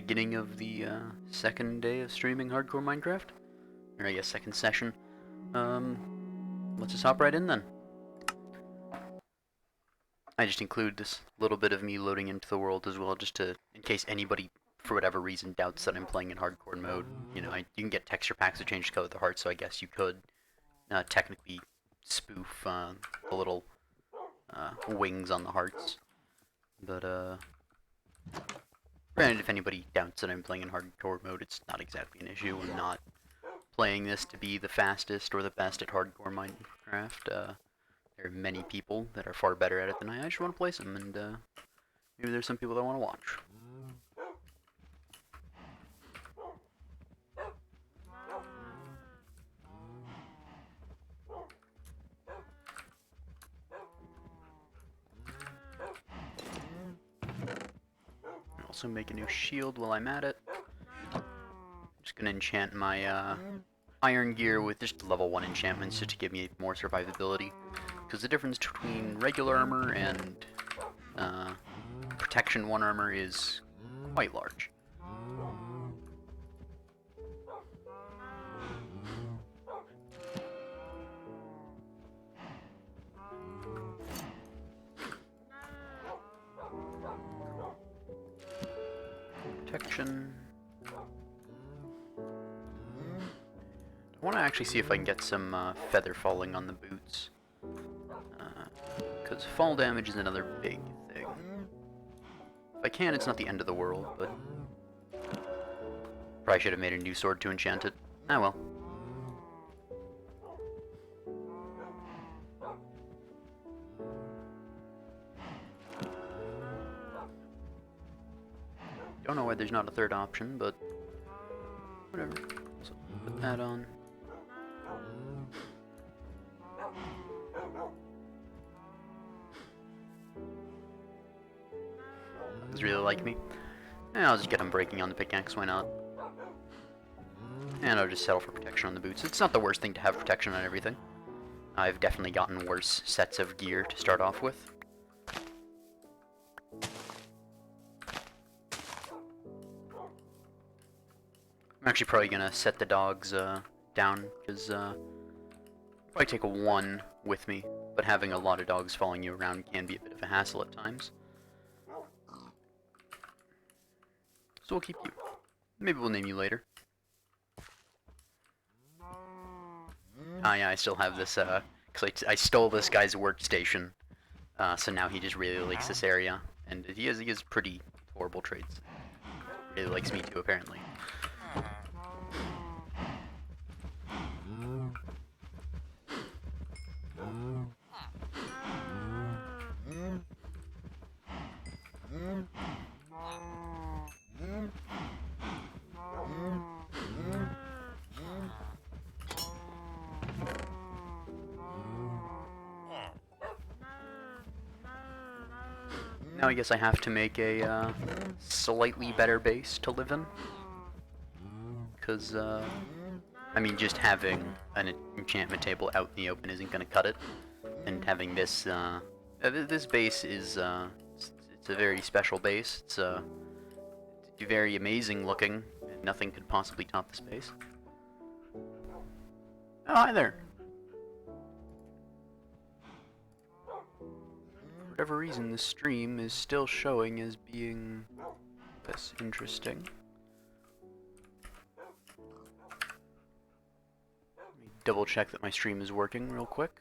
beginning of the second day of streaming Hardcore Minecraft. Or I guess second session. Let's just hop right in then. I just include this little bit of me loading into the world as well, just to, in case anybody, for whatever reason, doubts that I'm playing in hardcore mode. You know, you can get texture packs to change the color of the heart, so I guess you could technically spoof the little wings on the hearts. But, granted, if anybody doubts that I'm playing in hardcore mode, it's not exactly an issue. I'm not playing this to be the fastest or the best at hardcore Minecraft. There are many people that are far better at it than I. I just want to play some, and maybe there's some people that want to watch. I'll also make a new shield while I'm at it. I'm just gonna enchant my iron gear with just level 1 enchantments just to give me more survivability. Because the difference between regular armor and protection 1 armor is quite large. Protection. I want to actually see if I can get some feather falling on the boots. Because fall damage is another big thing. If I can, it's not the end of the world, but probably should have made a new sword to enchant it. Ah well. Don't know why there's not a third option, but whatever. So put that on. Does really like me? And I'll just get him breaking on the pickaxe, why not? And I'll just settle for protection on the boots. It's not the worst thing to have protection on everything. I've definitely gotten worse sets of gear to start off with. I'm actually probably gonna set the dogs down, because probably take a 1 with me, but having a lot of dogs following you around can be a bit of a hassle at times. So we'll keep you. Maybe we'll name you later. Ah yeah, I still have this, because I stole this guy's workstation, so now he just really likes this area, and he has pretty horrible traits. Really likes me too, apparently. Now I guess I have to make a slightly better base to live in. Because, I mean, just having an enchantment table out in the open isn't going to cut it. And having this, this base is, it's a very special base. It's very amazing looking, and nothing could possibly top this base. Oh, hi there. For whatever reason, the stream is still showing as being this interesting. Let me double check that my stream is working real quick.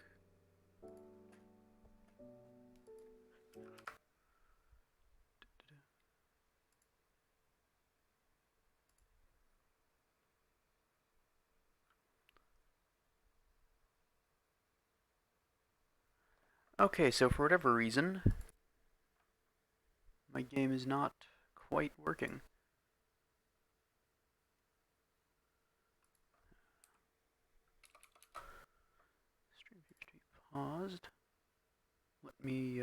Okay, so for whatever reason, my game is not quite working. Stream appears to be paused. Let me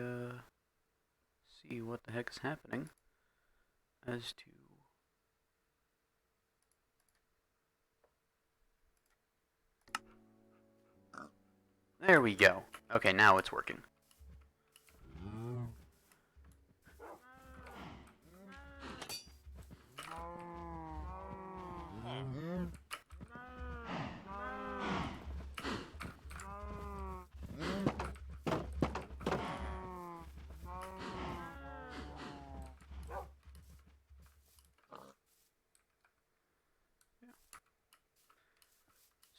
see what the heck is happening as to... There we go. Okay, now it's working.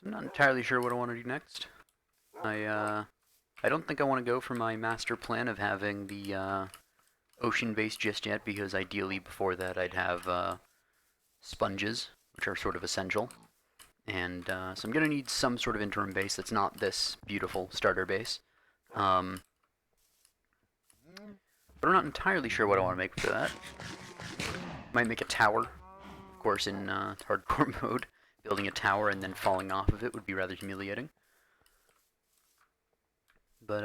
I'm not entirely sure what I want to do next. I don't think I want to go for my master plan of having the ocean base just yet, because ideally before that I'd have sponges, which are sort of essential. And so I'm going to need some sort of interim base that's not this beautiful starter base. But I'm not entirely sure what I want to make for that. Might make a tower. Of course, in hardcore mode, building a tower and then falling off of it would be rather humiliating. But,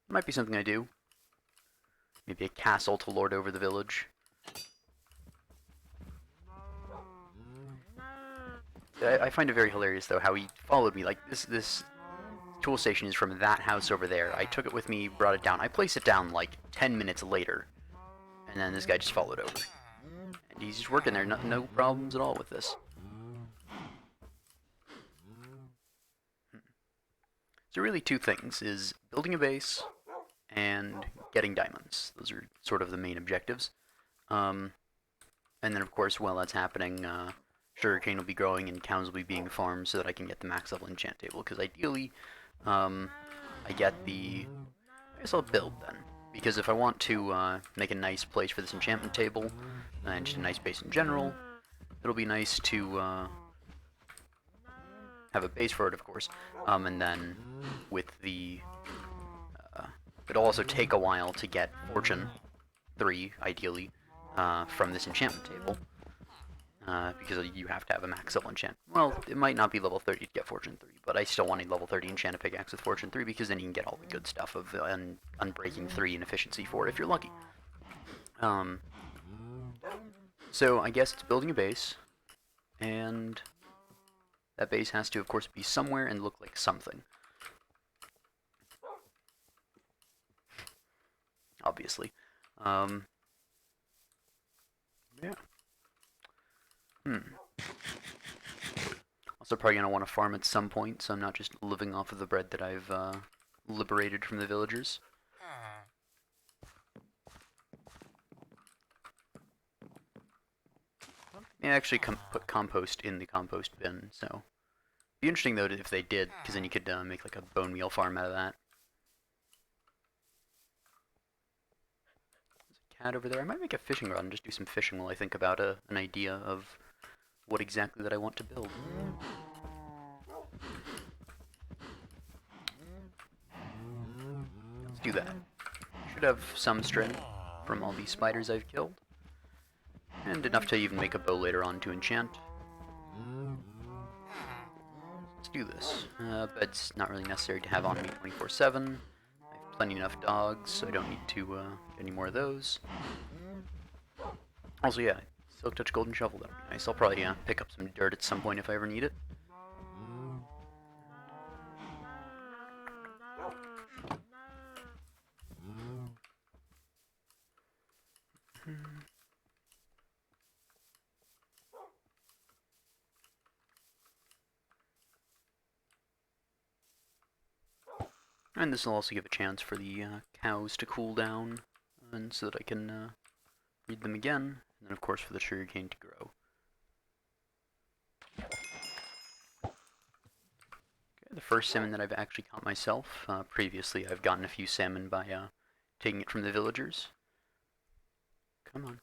might be something I do. Maybe a castle to lord over the village. I find it very hilarious, though, how he followed me. Like, this tool station is from that house over there. I took it with me, brought it down. I placed it down, like, 10 minutes later. And then this guy just followed over. And he's just working there, no problems at all with this. So really two things, is building a base and getting diamonds. Those are sort of the main objectives. And then, of course, while that's happening, sugarcane will be growing and cows will be being farmed so that I can get the max level enchant table. Because ideally, I get the... I guess I'll build then. Because if I want to make a nice place for this enchantment table, and just a nice base in general, it'll be nice to have a base for it, of course. And then with the... it'll also take a while to get Fortune 3, ideally, from this enchantment table. Because you have to have a max level enchant. Well, it might not be level 30 to get Fortune 3, but I still want a level 30 enchanted pickaxe with Fortune 3, because then you can get all the good stuff of Unbreaking 3 and Efficiency 4 if you're lucky. So I guess it's building a base, and that base has to, of course, be somewhere and look like something. Obviously. Yeah. Also probably going to want to farm at some point, so I'm not just living off of the bread that I've liberated from the villagers. May actually put compost in the compost bin, so... It'd be interesting, though, if they did, because then you could make like a bone meal farm out of that. There's a cat over there. I might make a fishing rod and just do some fishing while I think about an idea of what exactly that I want to build. Let's do that. Should have some string from all these spiders I've killed. And enough to even make a bow later on to enchant. Let's do this. Bed's not really necessary to have on me 24/7. I have plenty enough dogs, so I don't need to get any more of those. Also, yeah, Silk Touch Golden Shovel, that'll be nice. I'll probably pick up some dirt at some point if I ever need it. And this will also give a chance for the cows to cool down, and so that I can breed them again, and then of course for the sugarcane to grow. Okay, the first salmon that I've actually caught myself. Previously I've gotten a few salmon by taking it from the villagers. Come on.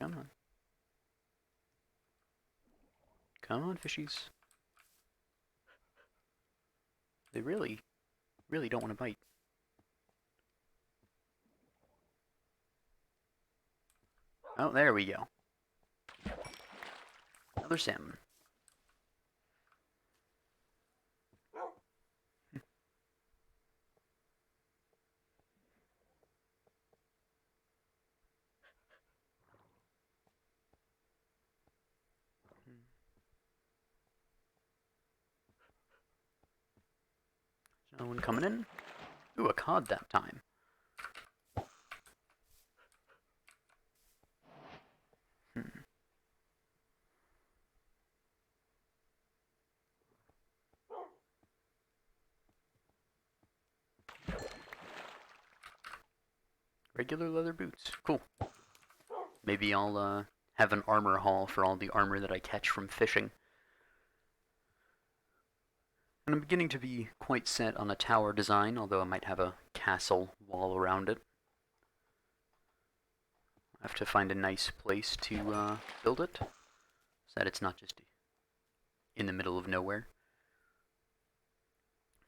Come on. Come on, fishies. They really don't want to bite. Oh, there we go. Another salmon. No one coming in? Ooh, a cod that time. Regular leather boots. Cool. Maybe I'll have an armor haul for all the armor that I catch from fishing. And I'm beginning to be quite set on a tower design, although I might have a castle wall around it. I have to find a nice place to build it, so that it's not just in the middle of nowhere.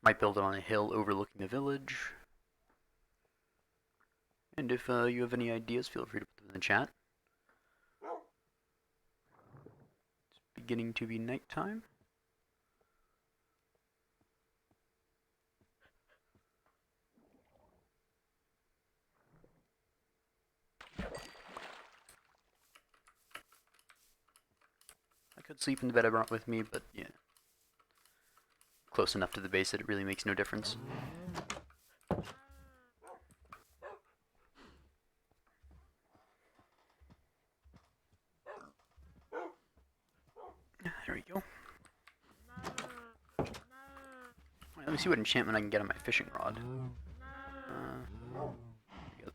Might build it on a hill overlooking the village. And if you have any ideas, feel free to put them in the chat. It's beginning to be nighttime. I could sleep in the bed I brought with me, but yeah. Close enough to the base that it really makes no difference. There we go. Right, let me see what enchantment I can get on my fishing rod.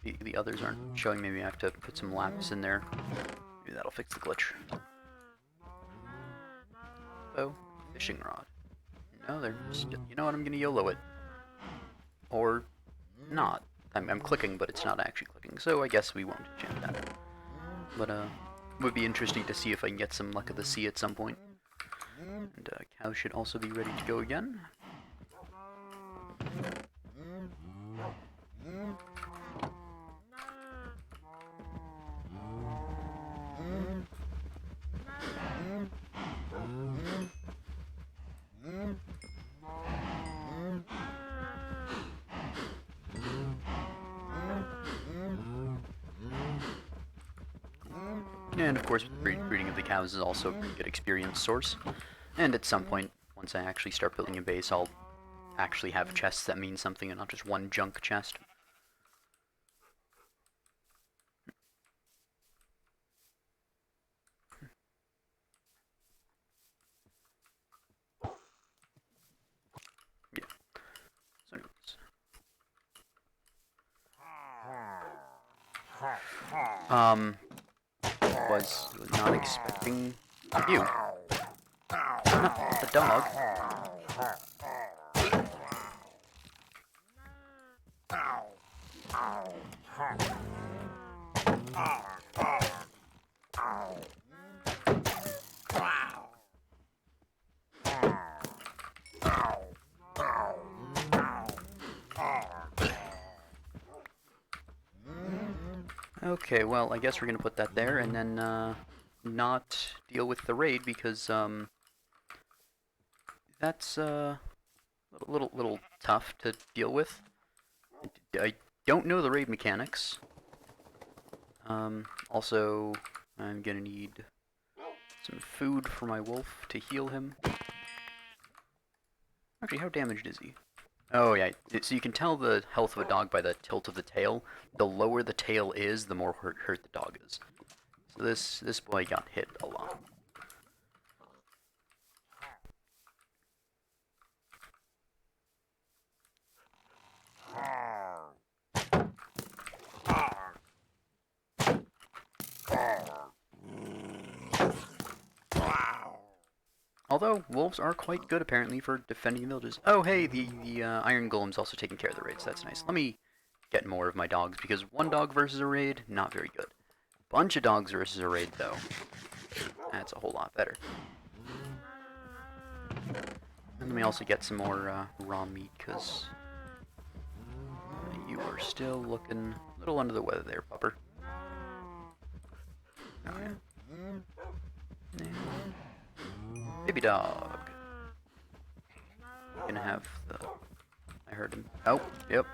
The others aren't showing. Maybe I have to put some lapis in there. Maybe that'll fix the glitch. Oh, fishing rod. No, they're still, you know what, I'm gonna YOLO it. Or not. I'm clicking, but it's not actually clicking, so I guess we won't enchant that. But, it would be interesting to see if I can get some luck of the sea at some point. And, cows should also be ready to go again. And of course, breeding of the cows is also a pretty good experience source. And at some point, once I actually start building a base, I'll actually have chests that mean something and not just one junk chest. Yeah. So anyways. Was not expecting you. Not the dog. Okay, well, I guess we're gonna put that there and then not deal with the raid because that's a little tough to deal with. I don't know the raid mechanics. Also, I'm gonna need some food for my wolf to heal him. Actually, how damaged is he? Oh yeah, so you can tell the health of a dog by the tilt of the tail. The lower the tail is, the more hurt the dog is. So this boy got hit a lot. Although, wolves are quite good, apparently, for defending villages. Oh, hey, the Iron Golem's also taking care of the raids. That's nice. Let me get more of my dogs, because one dog versus a raid, not very good. Bunch of dogs versus a raid, though. That's a whole lot better. And let me also get some more raw meat, because you are still looking a little under the weather there, pupper. Oh, yeah. Baby dog. Gonna have the... I heard him. Oh, yep.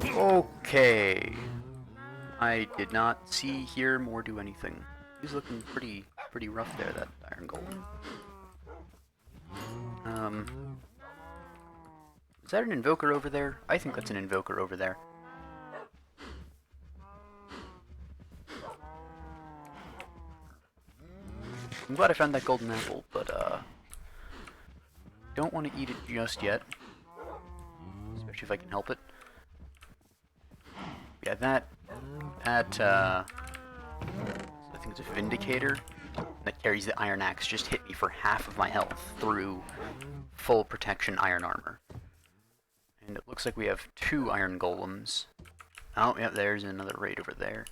Okay. I did not see, hear, or do anything. He's looking pretty rough there, that Iron Golem. Is that an invoker over there? I think that's an invoker over there. I'm glad I found that golden apple, but don't want to eat it just yet. Especially if I can help it. Yeah, that I think it's a Vindicator that carries the Iron Axe just hit me for half of my health through full protection iron armor. And it looks like we have 2 Iron Golems. Oh, yeah, there's another raid over there.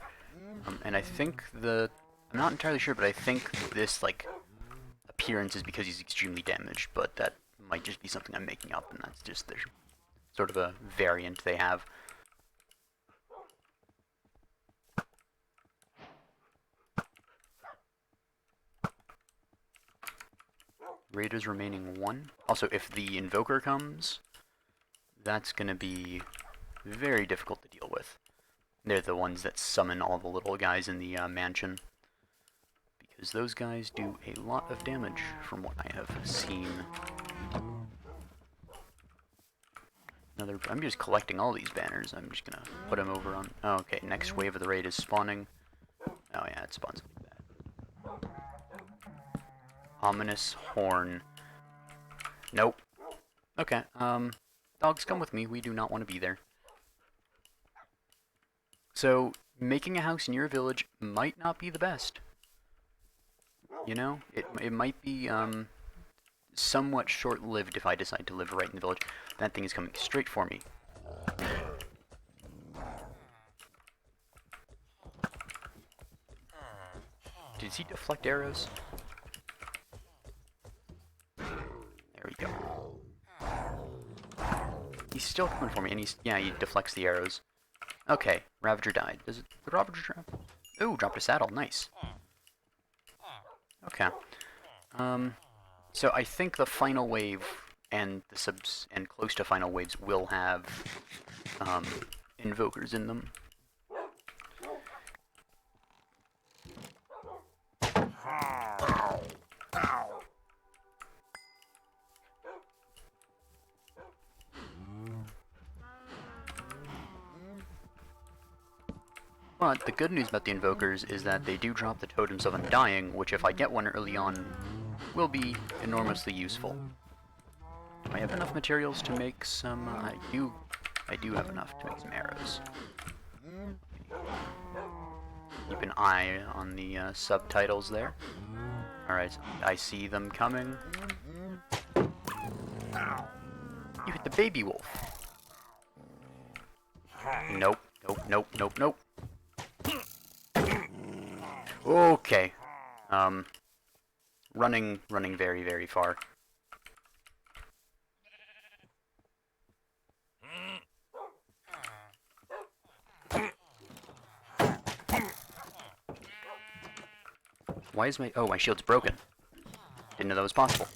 And I think I'm not entirely sure, but I think this, like, appearance is because he's extremely damaged, but that might just be something I'm making up, and that's just their sort of a variant they have. Raiders remaining 1. Also, if the Invoker comes, that's gonna be very difficult to deal with. They're the ones that summon all the little guys in the mansion. Because those guys do a lot of damage from what I have seen. I'm just collecting all these banners. I'm just gonna put them over on... Oh, okay, next wave of the raid is spawning. Oh yeah, it spawns like that. Ominous Horn. Nope. Okay, dogs, come with me. We do not want to be there. So, making a house in your village might not be the best. You know? It might be, somewhat short-lived if I decide to live right in the village. That thing is coming straight for me. Did he deflect arrows? There we go. He's still coming for me, and he deflects the arrows. Okay, Ravager died. Does it... The Ravager drop? Ooh, dropped a saddle. Nice. Okay. So I think the final wave and the subs and close to final waves will have invokers in them. But the good news about the invokers is that they do drop the Totems of Undying, which if I get one early on will be enormously useful. Do I have enough materials to make some... I do have enough to make some arrows. Keep an eye on the subtitles there. Alright, I see them coming. You hit the baby wolf. Nope, nope, nope, nope, nope. Okay. Running very, very far. Why is my... Oh, my shield's broken. Didn't know that was possible.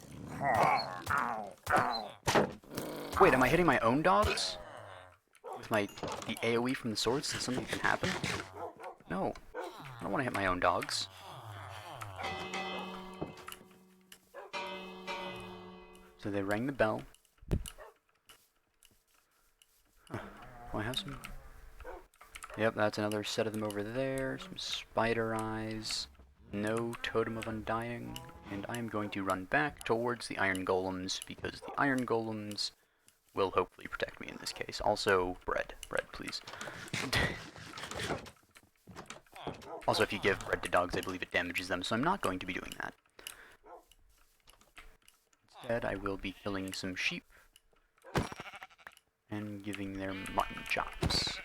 Wait, am I hitting my own dogs? With the AoE from the swords? Does something can happen? No. I don't want to hit my own dogs. So they rang the bell. Huh. Do I have some? Yep, that's another set of them over there. Some spider eyes. No Totem of Undying. And I am going to run back towards the Iron Golems, because the Iron Golems will hopefully protect me in this case. Also, bread. Bread, please. Also, if you give bread to dogs, I believe it damages them, so I'm not going to be doing that. Instead, I will be killing some sheep and giving them mutton chops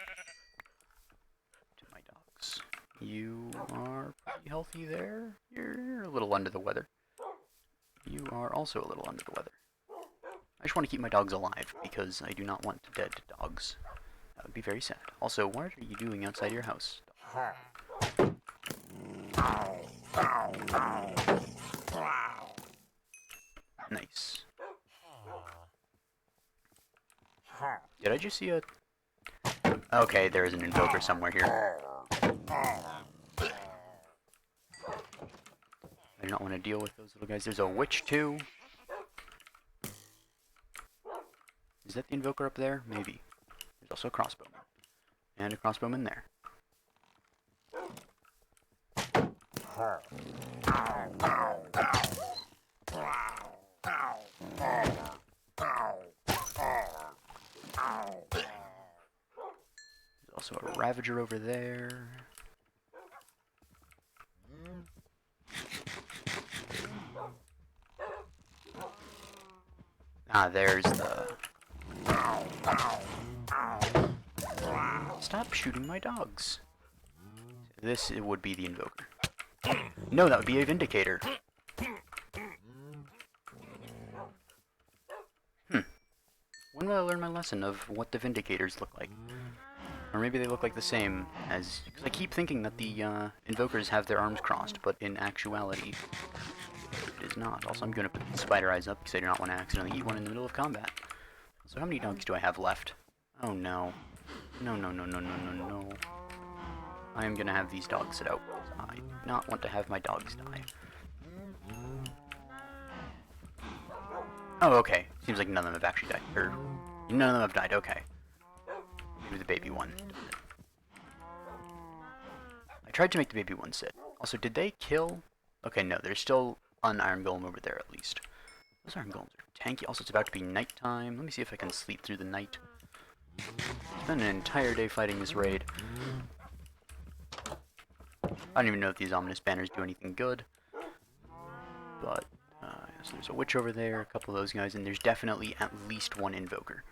to my dogs. You are pretty healthy there. You're a little under the weather. You are also a little under the weather. I just want to keep my dogs alive, because I do not want dead dogs. That would be very sad. Also, what are you doing outside your house? Nice. Did I just see a... Okay, there is an invoker somewhere here. I do not want to deal with those little guys. There's a witch too. Is that the invoker up there? Maybe. There's also a crossbowman. And a crossbowman there. There's also a Ravager over there. Ah, there's the... Stop shooting my dogs. This would be the Invoker. No, that would be a Vindicator. When will I learn my lesson of what the Vindicators look like? Or maybe they look like the same as... Because I keep thinking that the Invokers have their arms crossed, but in actuality, it is not. Also, I'm going to put the spider eyes up because I do not want to accidentally eat one in the middle of combat. So how many dogs do I have left? Oh no. No, no, no, no, no, no, no. I am going to have these dogs sit out. I do not want to have my dogs die. Oh, okay. Seems like none of them have actually died. Or, none of them have died, okay. Maybe the baby one. I tried to make the baby one sit. Also, did they kill? Okay, no, there's still an Iron Golem over there at least. Those Iron Golems are tanky. Also, it's about to be nighttime. Let me see if I can sleep through the night. Spent an entire day fighting this raid. I don't even know if these ominous banners do anything good. But, so there's a witch over there, a couple of those guys, and there's definitely at least one invoker.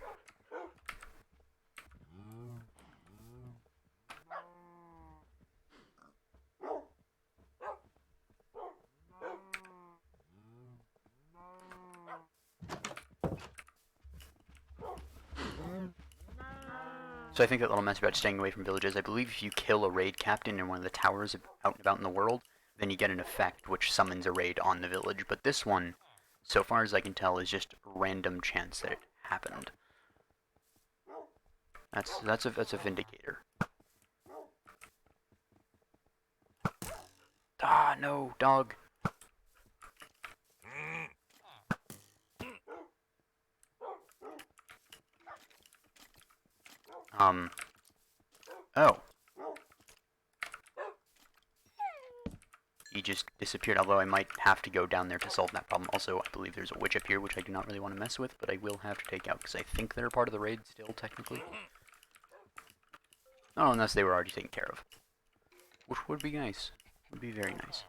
So I think that little mess about staying away from villages, I believe if you kill a raid captain in one of the towers out and about in the world, then you get an effect which summons a raid on the village. But this one, so far as I can tell, is just random chance that it happened. That's a Vindicator. Ah, no, dog. Oh. He just disappeared, although I might have to go down there to solve that problem. Also, I believe there's a witch up here, which I do not really want to mess with, but I will have to take out, because I think they're part of the raid still, technically. Oh, unless they were already taken care of. Which would be nice. Would be very nice.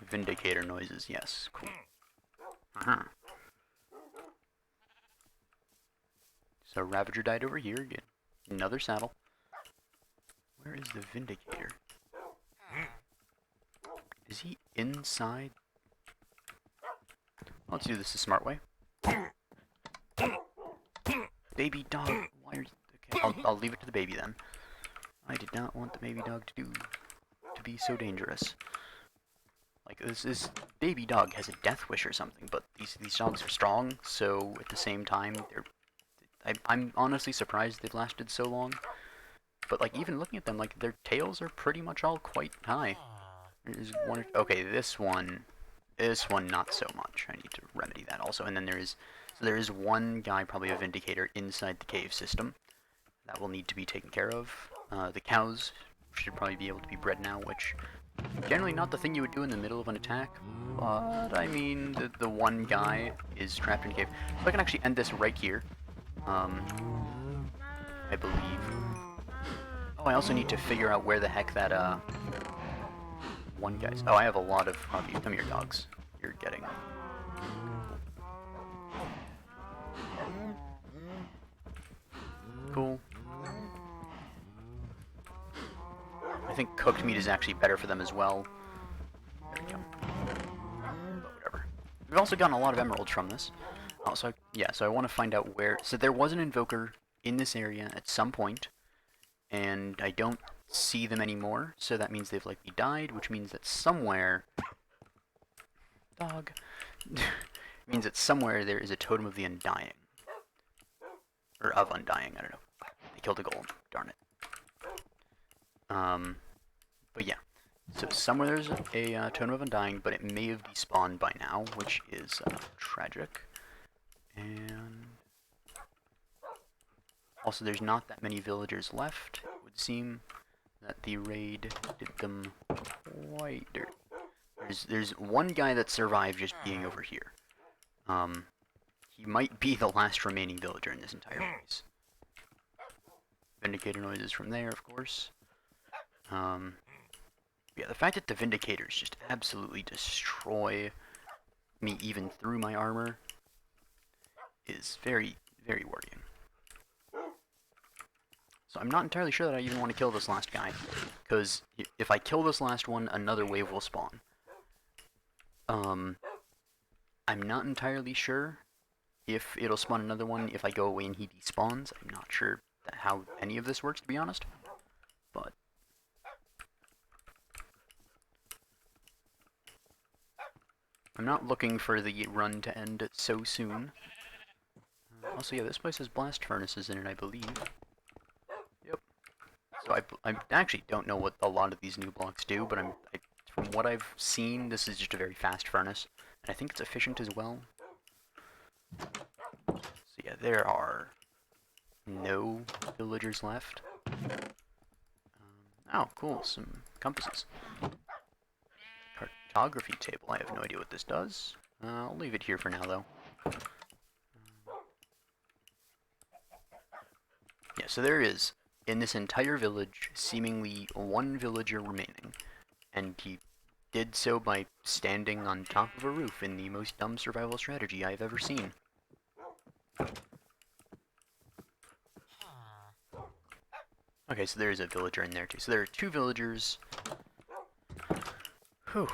Vindicator noises, yes. Cool. So Ravager died over here again. Another saddle. Where is the Vindicator? Is he inside? Let's do this the smart way. Baby dog, why are you... Okay, I'll leave it to the baby then. I did not want the baby dog to be so dangerous. Like, this baby dog has a death wish or something, but these dogs are strong, so at the same time, I'm honestly surprised they've lasted so long. But, like, even looking at them, like, their tails are pretty much all quite high. There's one... Okay, this one not so much. I need to remedy that also. And then there is one guy, probably a Vindicator, inside the cave system. That will need to be taken care of. The cows should probably be able to be bred now, which... Generally not the thing you would do in the middle of an attack, but, I mean, the one guy is trapped in a cave. So I can actually end this right here. I believe. Oh, I also need to figure out where the heck that, one guy's... Oh, I have a lot of you. Come here, dogs. You're getting... Cool. I think cooked meat is actually better for them as well. There we go. But whatever. We've also gotten a lot of emeralds from this. Also, yeah, so I want to find out where... So there was an invoker in this area at some point, and I don't see them anymore, so that means they've likely died, which means that somewhere... Dog. Means that somewhere there is a Totem of the Undying. Or of Undying, I don't know. They killed a golem. Darn it. But yeah. So somewhere there's a Totem of Undying, but it may have despawned by now, which is tragic. And also there's not that many villagers left. It would seem that the raid did them quite dirty. There's one guy that survived just being over here. he might be the last remaining villager in this entire place. Vindicator noises from there, of course. Yeah, the fact that the Vindicators just absolutely destroy me even through my armor is very, very worrying. So I'm not entirely sure that I even want to kill this last guy, because if I kill this last one, another wave will spawn. I'm not entirely sure if it'll spawn another one if I go away and he despawns. I'm not sure how any of this works, to be honest. But I'm not looking for the run to end so soon. Also, yeah, this place has blast furnaces in it, I believe. Yep. So I actually don't know what a lot of these new blocks do, but from what I've seen, this is just a very fast furnace. And I think it's efficient as well. So yeah, there are no villagers left. Oh, cool, some compasses. Cartography table, I have no idea what this does. I'll leave it here for now, though. Yeah, so there is, in this entire village, seemingly one villager remaining. And he did so by standing on top of a roof in the most dumb survival strategy I've ever seen. Okay, so there is a villager in there too. So there are two villagers. Whew.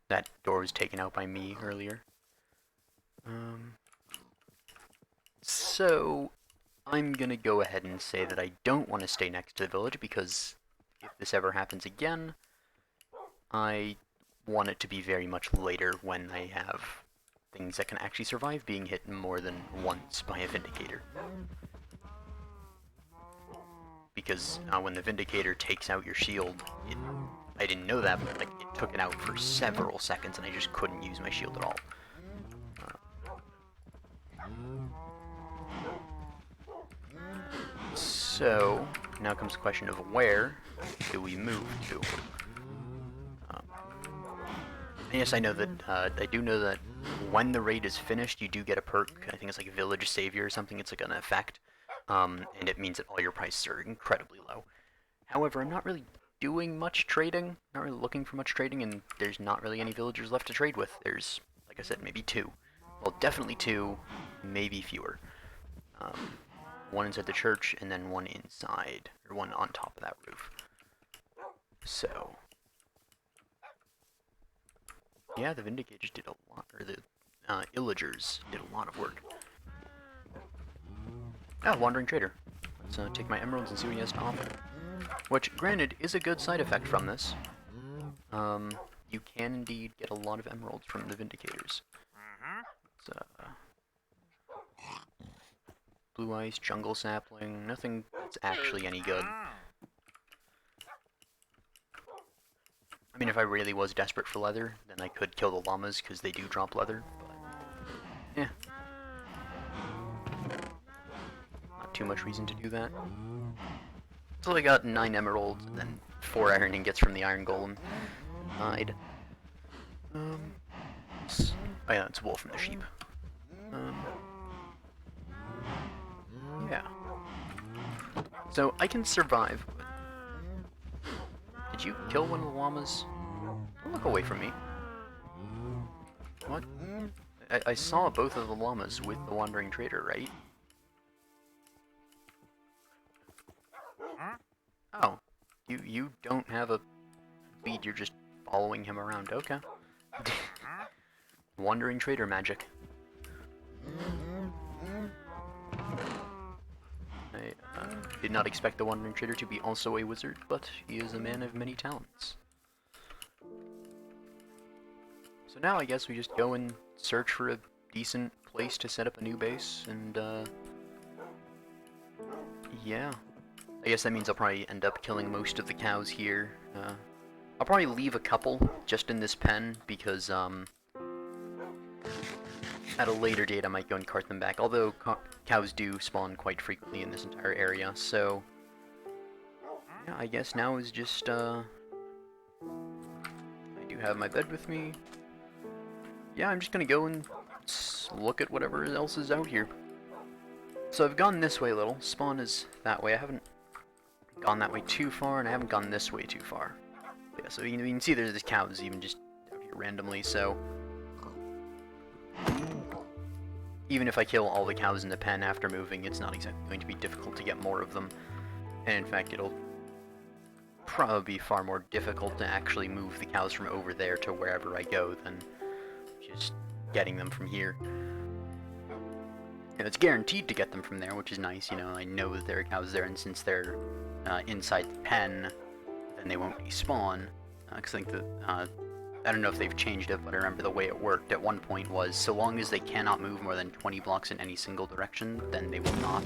That door was taken out by me earlier. So I'm gonna go ahead and say that I don't want to stay next to the village, because if this ever happens again, I want it to be very much later when I have things that can actually survive being hit more than once by a Vindicator. Because when the Vindicator takes out your shield, I didn't know that, but like, it took it out for several seconds and I just couldn't use my shield at all. So, now comes the question of where do we move to? Yes, I know that, I do know that when the raid is finished, you do get a perk. I think it's like Village Savior or something. It's like an effect. And it means that all your prices are incredibly low. However, I'm not really doing much trading, not really looking for much trading, and there's not really any villagers left to trade with. There's, like I said, maybe two. Well, definitely two, maybe fewer. One inside the church, and then one inside, or one on top of that roof. So, yeah, the Vindicators did a lot, or the Illagers did a lot of work. Oh, Wandering Trader. Let's take my emeralds and see what he has to offer. Which, granted, is a good side effect from this. You can indeed get a lot of emeralds from the Vindicators. It's, blue ice, jungle sapling, nothing that's actually any good. I mean, if I really was desperate for leather, then I could kill the llamas, because they do drop leather, but yeah. Not too much reason to do that. So I got 9 emeralds, and then 4 iron ingots from the iron golem. Hide. Oh yeah, it's wool from the sheep. Yeah. So I can survive. Did you kill one of the llamas? Don't look away from me. What? I saw both of the llamas with the Wandering Trader, right? Oh. You don't have a lead, you're just following him around. Okay. Wandering Trader magic. I did not expect the Wandering Trader to be also a wizard, but he is a man of many talents. So now I guess we just go and search for a decent place to set up a new base, and yeah. I guess that means I'll probably end up killing most of the cows here. I'll probably leave a couple just in this pen, because at a later date I might go and cart them back, although cows do spawn quite frequently in this entire area, so yeah, I guess now is just, I do have my bed with me. Yeah, I'm just gonna go and let's look at whatever else is out here. So I've gone this way a little. Spawn is that way. I haven't gone that way too far, and I haven't gone this way too far. Yeah, so you can see there's cows even just out here randomly, so... Even if I kill all the cows in the pen after moving, it's not exactly going to be difficult to get more of them. And in fact, it'll probably be far more difficult to actually move the cows from over there to wherever I go than just getting them from here. And it's guaranteed to get them from there, which is nice, you know, I know that there are cows there, and since they're inside the pen, then they won't despawn. Because I think that, I don't know if they've changed it, but I remember the way it worked at one point was, so long as they cannot move more than 20 blocks in any single direction, then they will not,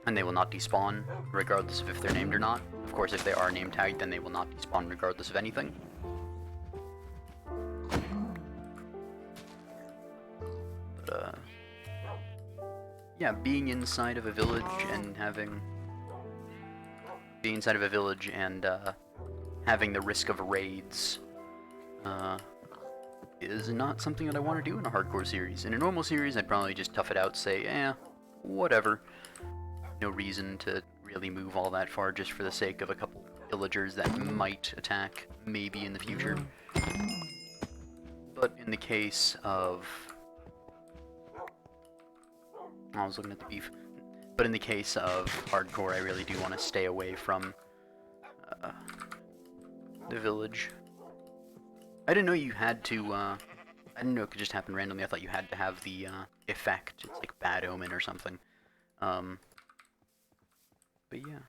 and they will not despawn, regardless of if they're named or not. Of course, if they are name tagged, then they will not despawn regardless of anything. But, yeah, being inside of a village and having... Being inside of a village and, having the risk of raids, is not something that I want to do in a hardcore series. In a normal series, I'd probably just tough it out, say, whatever. No reason to really move all that far just for the sake of a couple villagers that might attack, maybe in the future. But in the case of... I was looking at the beef. But in the case of hardcore, I really do want to stay away from the village. I didn't know you had to, I didn't know it could just happen randomly. I thought you had to have the effect. It's like Bad Omen or something. But yeah.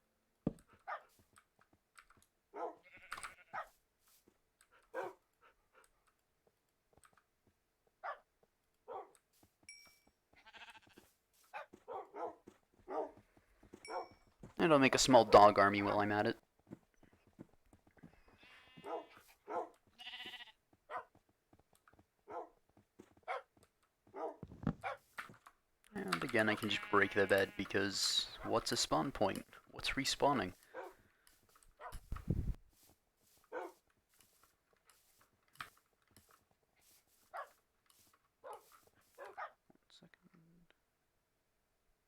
And I'll make a small dog army while I'm at it. And again, I can just break the bed because what's a spawn point? What's respawning?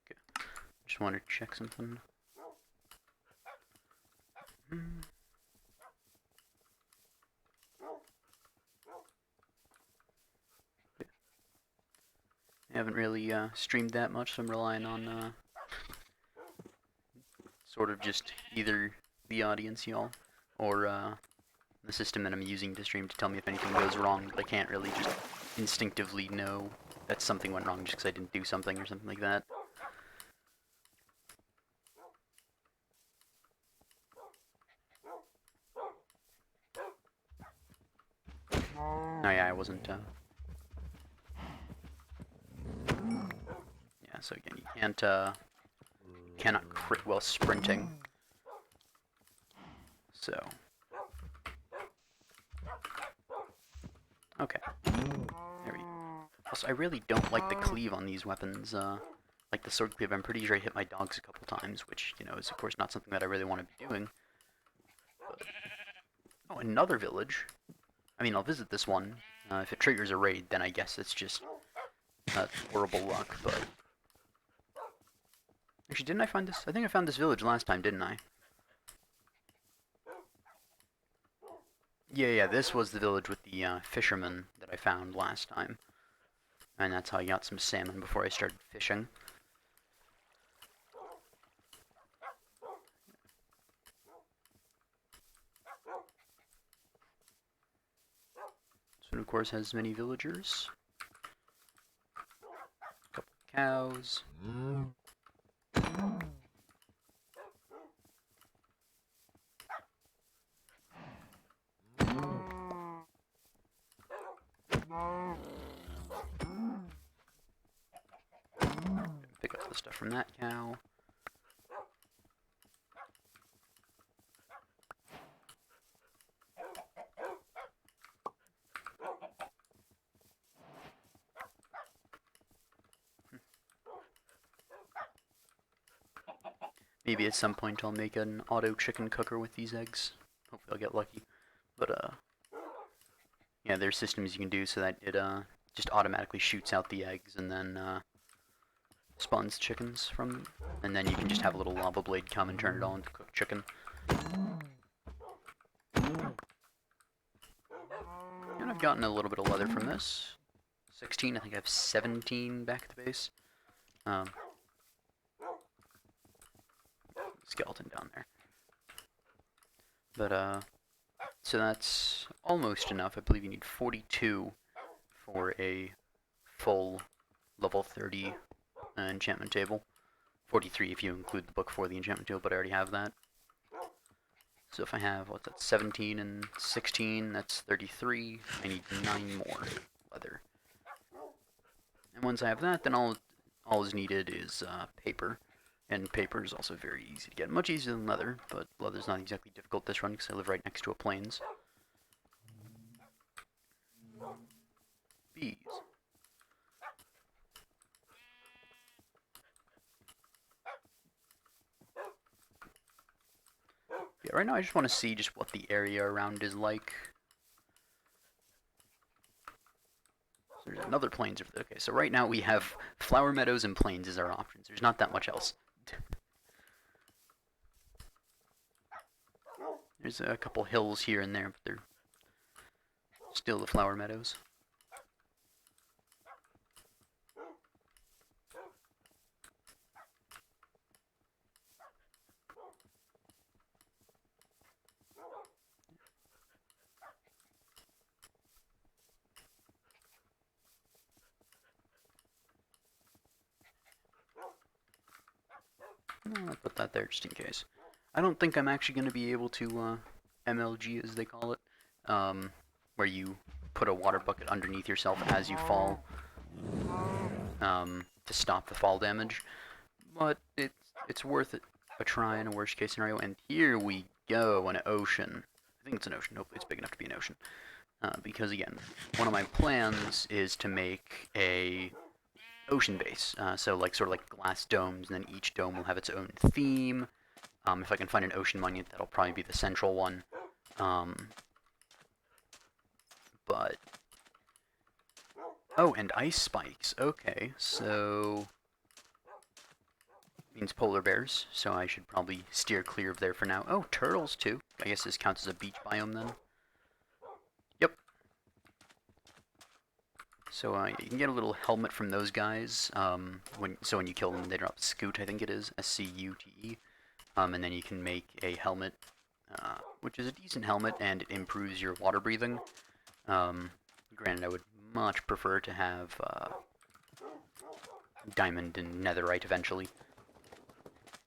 Okay, just want to check something. I haven't really streamed that much, so I'm relying on sort of just either the audience, y'all, or the system that I'm using to stream to tell me if anything goes wrong, but I can't really just instinctively know that something went wrong just because I didn't do something or something like that. Oh yeah, I wasn't, yeah, so again, you cannot crit while sprinting. So. Okay. There we go. Also, I really don't like the cleave on these weapons, like the sword cleave. I'm pretty sure I hit my dogs a couple times, which, you know, is of course not something that I really want to be doing. But... Oh, another village. I mean, I'll visit this one. If it triggers a raid, then I guess it's just horrible luck, but... Actually, didn't I find this? I think I found this village last time, didn't I? Yeah, this was the village with the fisherman that I found last time. And that's how I got some salmon before I started fishing. This one, of course, has many villagers. A couple cows. Pick up the stuff from that cow. Maybe at some point I'll make an auto chicken cooker with these eggs. Hopefully I'll get lucky. But, yeah, there's systems you can do so that it just automatically shoots out the eggs and then spawns chickens from them. And then you can just have a little lava blade come and turn it on to cook chicken. And I've gotten a little bit of leather from this. 16, I think I have 17 back at the base. Skeleton down there. But, so that's almost enough. I believe you need 42 for a full level 30 enchantment table. 43 if you include the book for the enchantment table, but I already have that. So if I have, what's that, 17 and 16, that's 33. I need 9 more leather. And once I have that, then all is needed is paper. And paper is also very easy to get. Much easier than leather, but leather's not exactly difficult this run because I live right next to a plains. Bees. Yeah, right now I just want to see just what the area around is like. So there's another plains over there. Okay, so right now we have flower meadows and plains as our options. There's not that much else. There's a couple hills here and there, but they're still the flower meadows. I'll put that there just in case. I don't think I'm actually going to be able to MLG, as they call it, where you put a water bucket underneath yourself as you fall to stop the fall damage. But it's worth it a try in a worst case scenario. And here we go, an ocean. I think it's an ocean. Hopefully it's big enough to be an ocean. Because again, one of my plans is to make a ocean base. So like sort of like glass domes, and then each dome will have its own theme. If I can find an ocean monument, that'll probably be the central one. But oh, and ice spikes. Okay, so means polar bears. So I should probably steer clear of there for now. Oh, turtles too. I guess this counts as a beach biome then. Yep. So you can get a little helmet from those guys. When you kill them, they drop Scoot. I think it is SCUTE. And then you can make a helmet, which is a decent helmet, and it improves your water breathing. Granted, I would much prefer to have diamond and netherite eventually.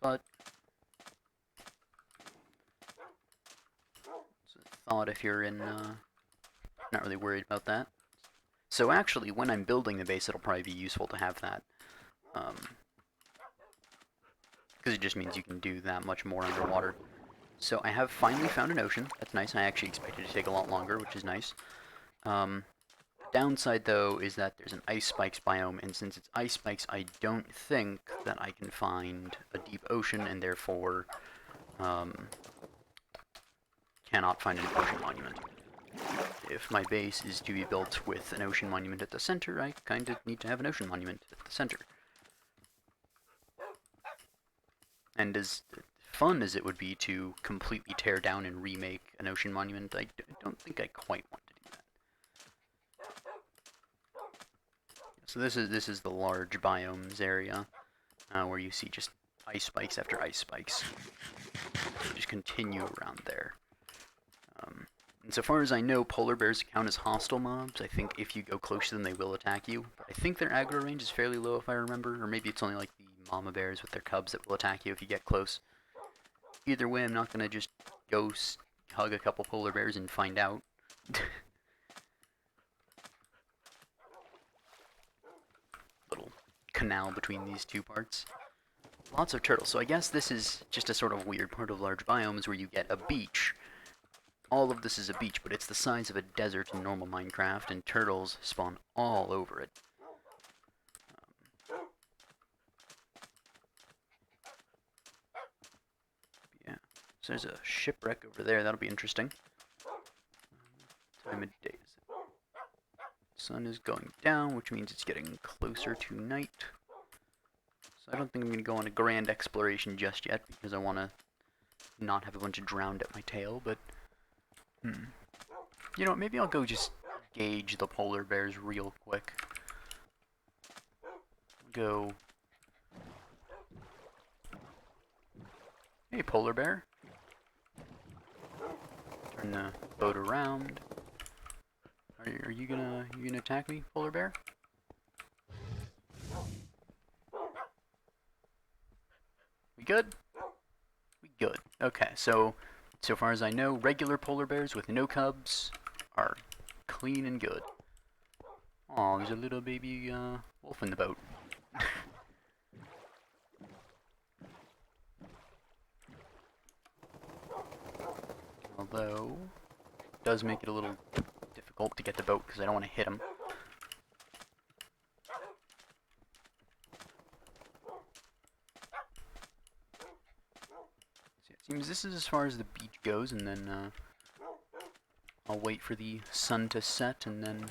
But it's a thought if you're in, not really worried about that. So actually, when I'm building the base, it'll probably be useful to have that. Because it just means you can do that much more underwater. So I have finally found an ocean. That's nice. I actually expected it to take a lot longer, which is nice. Downside, though, is that there's an ice spikes biome, and since it's ice spikes, I don't think that I can find a deep ocean, and therefore cannot find an ocean monument. If my base is to be built with an ocean monument at the center, I kind of need to have an ocean monument at the center. And as fun as it would be to completely tear down and remake an ocean monument, I don't think I quite want to do that. So this is the large biomes area, where you see just ice spikes after ice spikes. Just continue around there. And so far as I know, polar bears count as hostile mobs. I think if you go close to them, they will attack you. But I think their aggro range is fairly low, if I remember, or maybe it's only like the mama bears with their cubs that will attack you if you get close. Either way, I'm not gonna just go hug a couple polar bears and find out. Little canal between these two parts. Lots of turtles. So I guess this is just a sort of weird part of large biomes where you get a beach. All of this is a beach, but it's the size of a desert in normal Minecraft, and turtles spawn all over it. Yeah. So there's a shipwreck over there. That'll be interesting. Time of day is it? Sun is going down, which means it's getting closer to night. So I don't think I'm going to go on a grand exploration just yet, because I want to not have a bunch of drowned at my tail, but... You know, maybe I'll go just gauge the polar bears real quick. Go... Hey, polar bear. Turn the boat around. Are you gonna attack me, polar bear? We good? We good. Okay, so far as I know, regular polar bears with no cubs are clean and good. Aw, there's a little baby wolf in the boat. Although, it does make it a little difficult to get the boat because I don't want to hit him. So it seems this is as far as the beach goes, and then I'll wait for the sun to set and then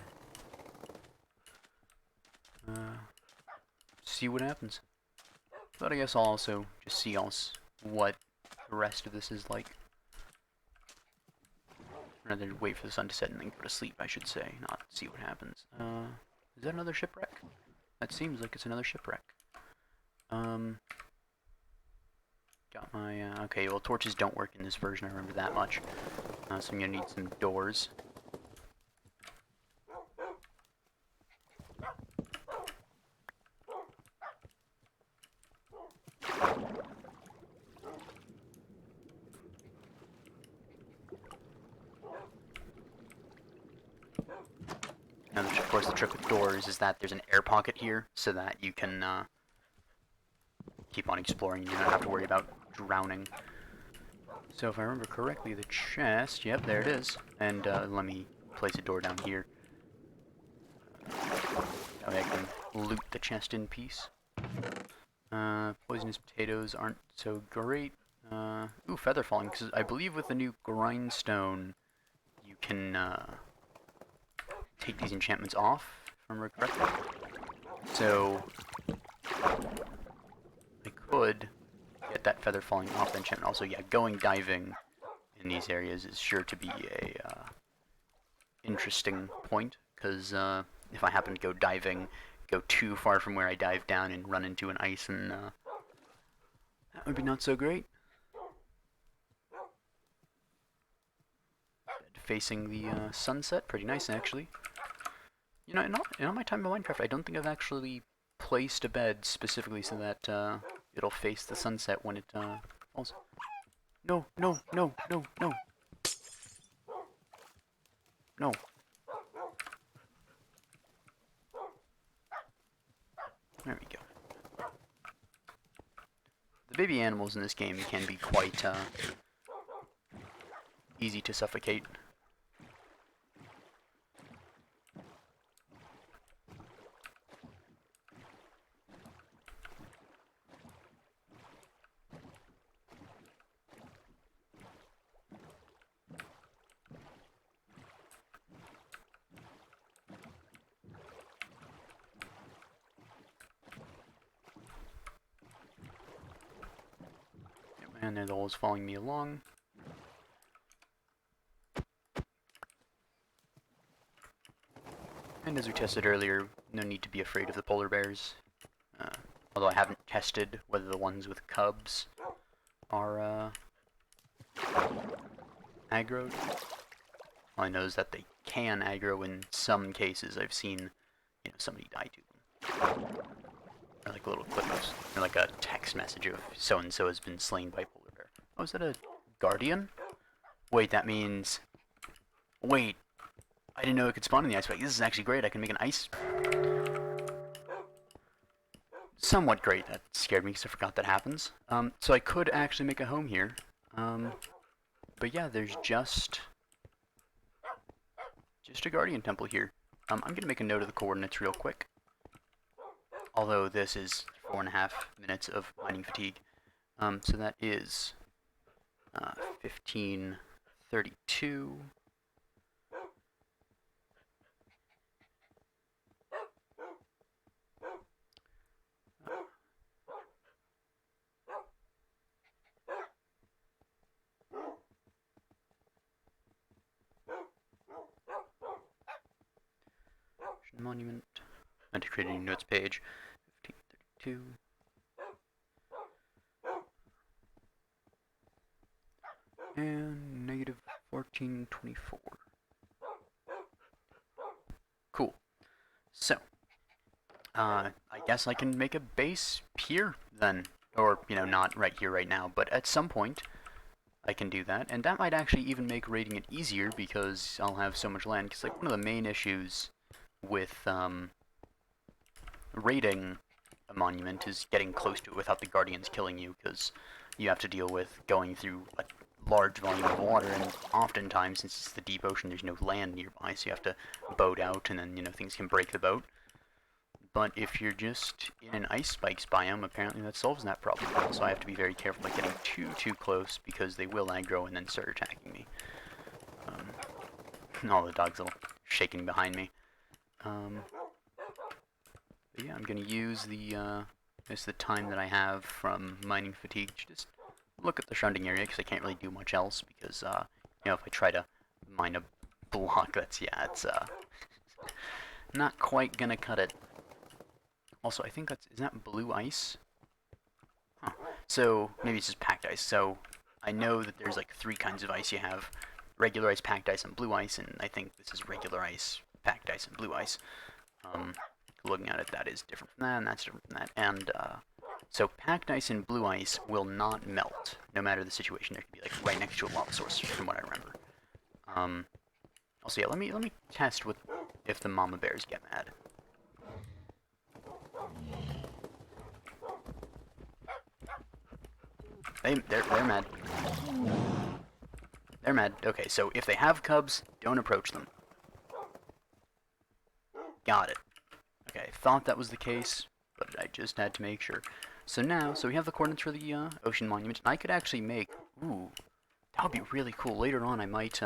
see what happens. But I guess I'll also just see what the rest of this is like. Rather than wait for the sun to set and then go to sleep, I should say, not see what happens. Is that another shipwreck? That seems like it's another shipwreck. Got my, okay, well, torches don't work in this version, I remember that much. So I'm gonna need some doors. And of course the trick with doors is that there's an air pocket here, so that you can keep on exploring and you don't have to worry about drowning. So if I remember correctly, the chest, yep, there it is. And let me place a door down here. That way I can loot the chest in peace. Poisonous potatoes aren't so great. Ooh, feather falling, because I believe with the new grindstone, you can take these enchantments off, if I remember correctly. So I could get that feather falling off the enchantment. Also, yeah, going diving in these areas is sure to be a interesting point, because if I happen to go diving, go too far from where I dive down and run into an ice, and that would be not so great. Facing the sunset, pretty nice actually. You know, in all my time in Minecraft, I don't think I've actually placed a bed specifically so that it'll face the sunset when it falls. No, no, no, no, no. No. There we go. The baby animals in this game can be quite easy to suffocate. And they're always following me along. And as we tested earlier, no need to be afraid of the polar bears. Although I haven't tested whether the ones with cubs are aggroed. All I know is that they can aggro in some cases. I've seen, you know, somebody die to them. Or like a little clip of, or like a text message of so-and-so has been slain by polar bear. Oh, is that a guardian? Wait, that means... Wait, I didn't know it could spawn in the ice pack. This is actually great. I can make an ice... Somewhat great. That scared me because I forgot that happens. So I could actually make a home here. But yeah, there's just a guardian temple here. I'm going to make a note of the coordinates real quick. Although this is 4.5 minutes of mining fatigue. So that is 1532. monument. And to create a new notes page. 1532. And negative 1424. Cool. So, I guess I can make a base here then. Or, you know, not right here right now, but at some point I can do that. And that might actually even make raiding it easier because I'll have so much land. Because, like, one of the main issues with raiding a monument is getting close to it without the guardians killing you, because you have to deal with going through a large volume of water, and oftentimes, since it's the deep ocean, there's no land nearby, so you have to boat out, and then, you know, things can break the boat. But if you're just in an ice spikes biome, apparently that solves that problem. So I have to be very careful about getting too close, because they will aggro and then start attacking me. All the dogs are shaking behind me. But yeah, I'm gonna use the time that I have from mining fatigue to just look at the surrounding area, because I can't really do much else, because you know, if I try to mine a block, that's, yeah, it's not quite gonna cut it. Also, I think that's, is that blue ice? Huh. So maybe it's just packed ice. So I know that there's like 3 kinds of ice you have: regular ice, packed ice, and blue ice, and I think this is regular ice, packed ice, and blue ice. Looking at it, that is different from that, and that's different from that. And so packed ice and blue ice will not melt, no matter the situation. There could be like right next to a lava source, from what I remember. Also, yeah, let me test with if the mama bears get mad. They're mad. They're mad. Okay, so if they have cubs, don't approach them. Got it. Okay, I thought that was the case, but I just had to make sure. So now, so we have the coordinates for the ocean monument, and I could actually make, ooh, that would be really cool. Later on, I might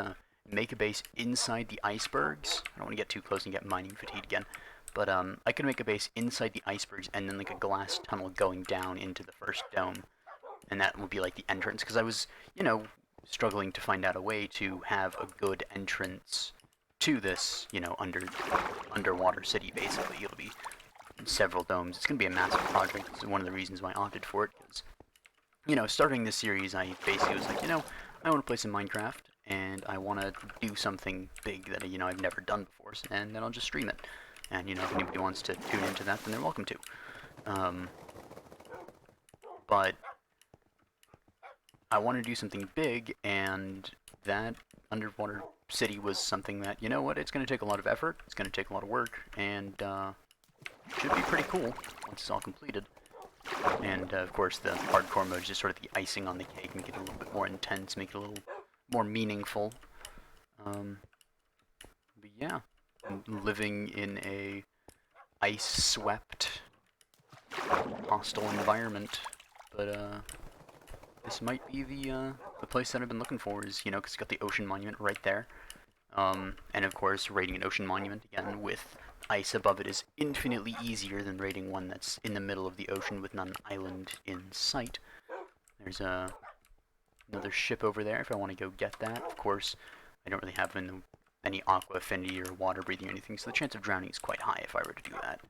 make a base inside the icebergs. I don't want to get too close and get mining fatigue again. But I could make a base inside the icebergs and then like a glass tunnel going down into the first dome. And that would be like the entrance, because I was, you know, struggling to find out a way to have a good entrance to this, you know, underwater city, basically. It'll be several domes. It's going to be a massive project. It's one of the reasons why I opted for it, because, you know, starting this series, I basically was like, you know, I want to play some Minecraft, and I want to do something big that, you know, I've never done before, and then I'll just stream it. And, you know, if anybody wants to tune into that, then they're welcome to. But I want to do something big, and that underwater city was something that, you know what, it's going to take a lot of effort, it's going to take a lot of work, and should be pretty cool once it's all completed. And of course the hardcore mode is just sort of the icing on the cake, make it a little bit more intense, make it a little more meaningful. But yeah, living in a ice-swept, hostile environment, but this might be the place that I've been looking for, is, you know, because it's got the ocean monument right there. And of course, raiding an ocean monument, again, with ice above it is infinitely easier than raiding one that's in the middle of the ocean with not an island in sight. There's another ship over there if I want to go get that. Of course, I don't really have any aqua affinity or water breathing or anything, so the chance of drowning is quite high if I were to do that.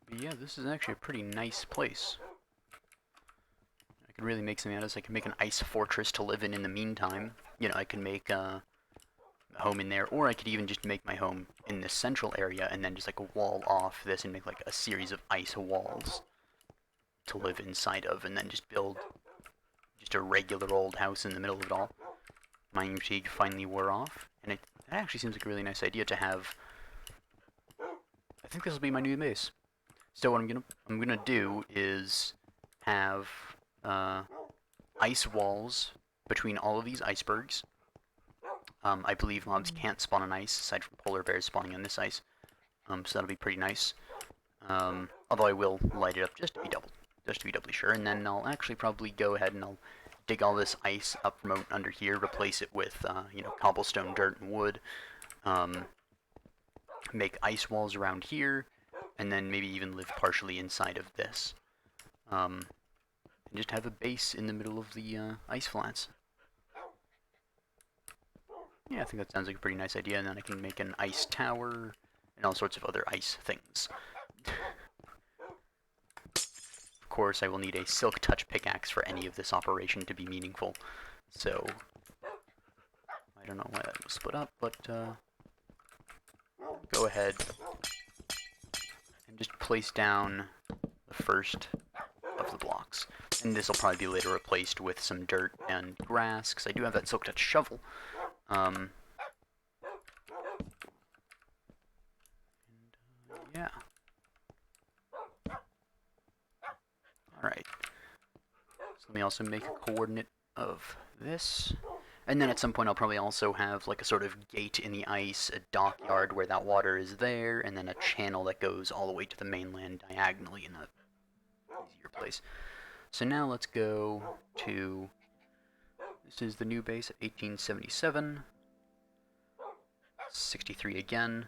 But yeah, this is actually a pretty nice place. I could really make something out of this. I could make an ice fortress to live in the meantime. You know, I could make a home in there, or I could even just make my home in this central area and then just like wall off this and make like a series of ice walls to live inside of, and then just build just a regular old house in the middle of it all. Mining fatigue finally wore off, and that actually seems like a really nice idea to have. I think this will be my new base. So what I'm gonna do is have ice walls between all of these icebergs. I believe mobs can't spawn on ice aside from polar bears spawning on this ice, so that'll be pretty nice. Although I will light it up just to be doubly sure, and then I'll actually probably go ahead and I'll dig all this ice up from under here, replace it with you know, cobblestone, dirt, and wood. Make ice walls around here, and then maybe even live partially inside of this. and just have a base in the middle of the ice flats. Yeah, I think that sounds like a pretty nice idea, and then I can make an ice tower and all sorts of other ice things. Of course, I will need a Silk Touch pickaxe for any of this operation to be meaningful, so I don't know why that was split up, but go ahead and just place down the first of the blocks. And this will probably be later replaced with some dirt and grass, because I do have that Silk Touch shovel. Yeah. Alright. So let me also make a coordinate of this. And then at some point I'll probably also have like a sort of gate in the ice, a dockyard where that water is there, and then a channel that goes all the way to the mainland diagonally in a easier place. So now let's go to, this is the new base at 1877, 63 again,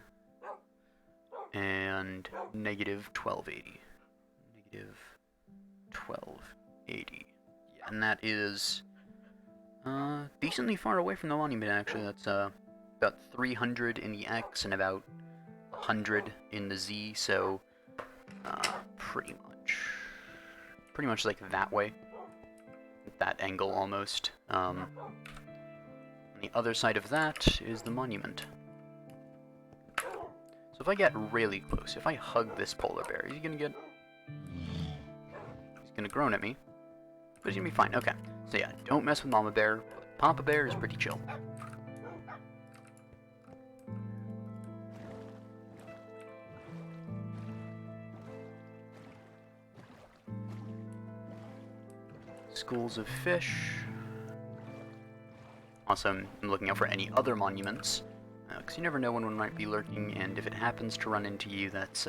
and negative 1280. Negative 1280. Yeah, and that is decently far away from the monument, actually. That's about 300 in the X and about 100 in the Z, so pretty much like that way. That angle almost. On the other side of that is the monument. So if I get really close, if I hug this polar bear, is he gonna get... He's gonna groan at me. But he's gonna be fine. Okay. So yeah, don't mess with Mama Bear, but Papa Bear is pretty chill. Schools of fish. Awesome. I'm looking out for any other monuments, because you never know when one might be lurking, and if it happens to run into you, that's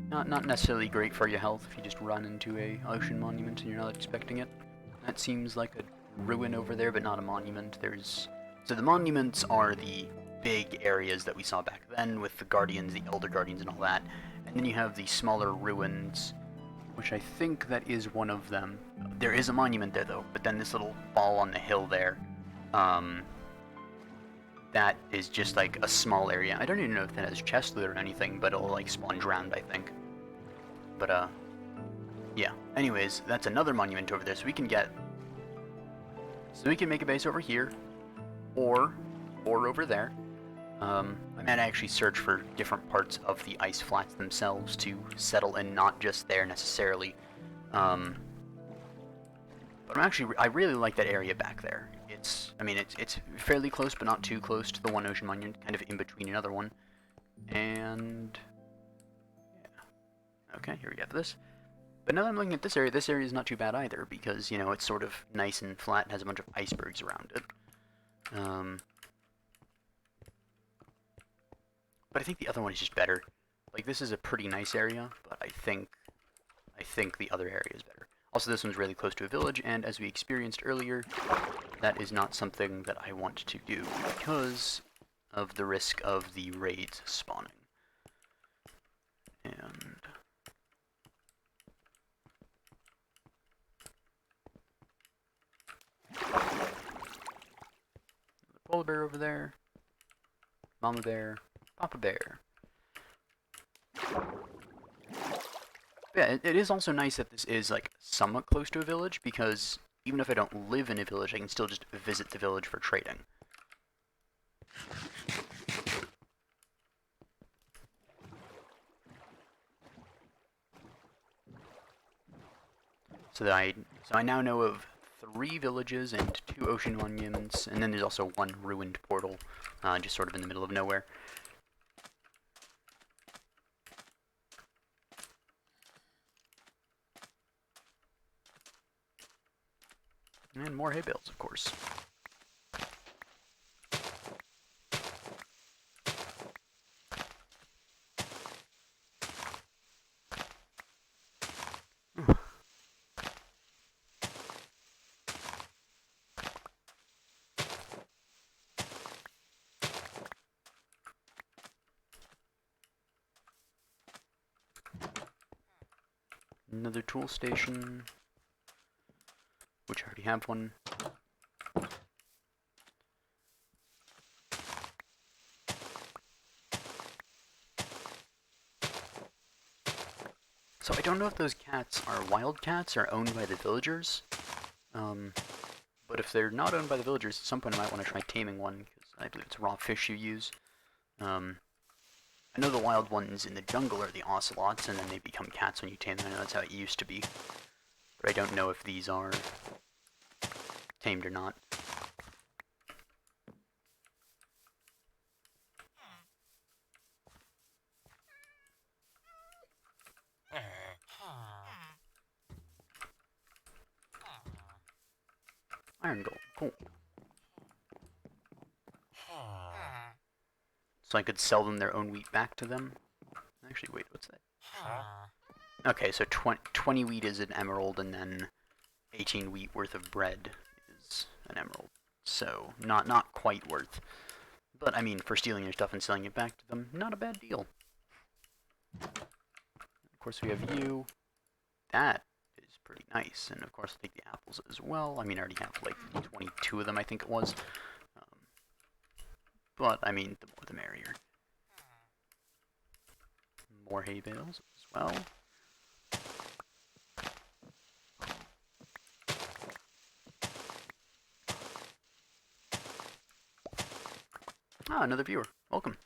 not necessarily great for your health if you just run into a ocean monument and you're not expecting it. That seems like a ruin over there, but not a monument. So the monuments are the big areas that we saw back then with the guardians, the elder guardians, and all that. And then you have the smaller ruins, which I think that is one of them. There is a monument there though, but then this little ball on the hill there, that is just like a small area. I don't even know if that has chest loot or anything, but it'll like sponge around, I think. But yeah. Anyways, that's another monument over there, so we can make a base over here, or over there. I might actually search for different parts of the ice flats themselves to settle in, not just there necessarily. But I really like that area back there. It's fairly close, but not too close to the One Ocean Monument, kind of in between another one. And yeah. Okay, here we go for this. But now that I'm looking at this area is not too bad either, because, you know, it's sort of nice and flat and has a bunch of icebergs around it. But I think the other one is just better. Like, this is a pretty nice area, but I think the other area is better. Also, this one's really close to a village, and as we experienced earlier, that is not something that I want to do because of the risk of the raids spawning. And the polar bear over there, Mama Bear, Papa Bear. Yeah, it is also nice that this is, like, somewhat close to a village, because even if I don't live in a village, I can still just visit the village for trading. So I now know of 3 villages and 2 ocean monuments, and then there's also 1 ruined portal, just sort of in the middle of nowhere. And more hay bales, of course. Another tool station. which I already have one. So I don't know if those cats are wild cats or owned by the villagers. But if they're not owned by the villagers, at some point I might want to try taming one, because I believe it's raw fish you use. I know the wild ones in the jungle are the ocelots, and then they become cats when you tame them. I know that's how it used to be. But I don't know if these are tamed or not. Iron gold, cool. So I could sell them their own wheat back to them. Actually, wait, what's that? Okay, so 20 wheat is an emerald, and then 18 wheat worth of bread is an emerald. So, not quite worth. But, I mean, for stealing your stuff and selling it back to them, not a bad deal. Of course, we have you. That is pretty nice. And, of course, I'll take the apples as well. I mean, I already have, like, 22 of them, I think it was. But, I mean, the more the merrier. More hay bales as well. Ah, another viewer. Welcome.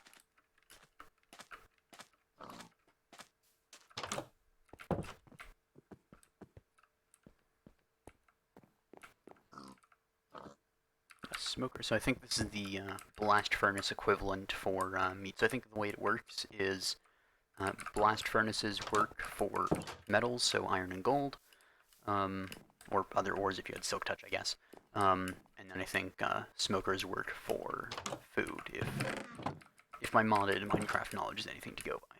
A smoker. So I think this is the blast furnace equivalent for meat. So I think the way it works is blast furnaces work for metals, so iron and gold, or other ores if you had silk touch, I guess. And then I think smokers work for food, if my modded Minecraft knowledge is anything to go by.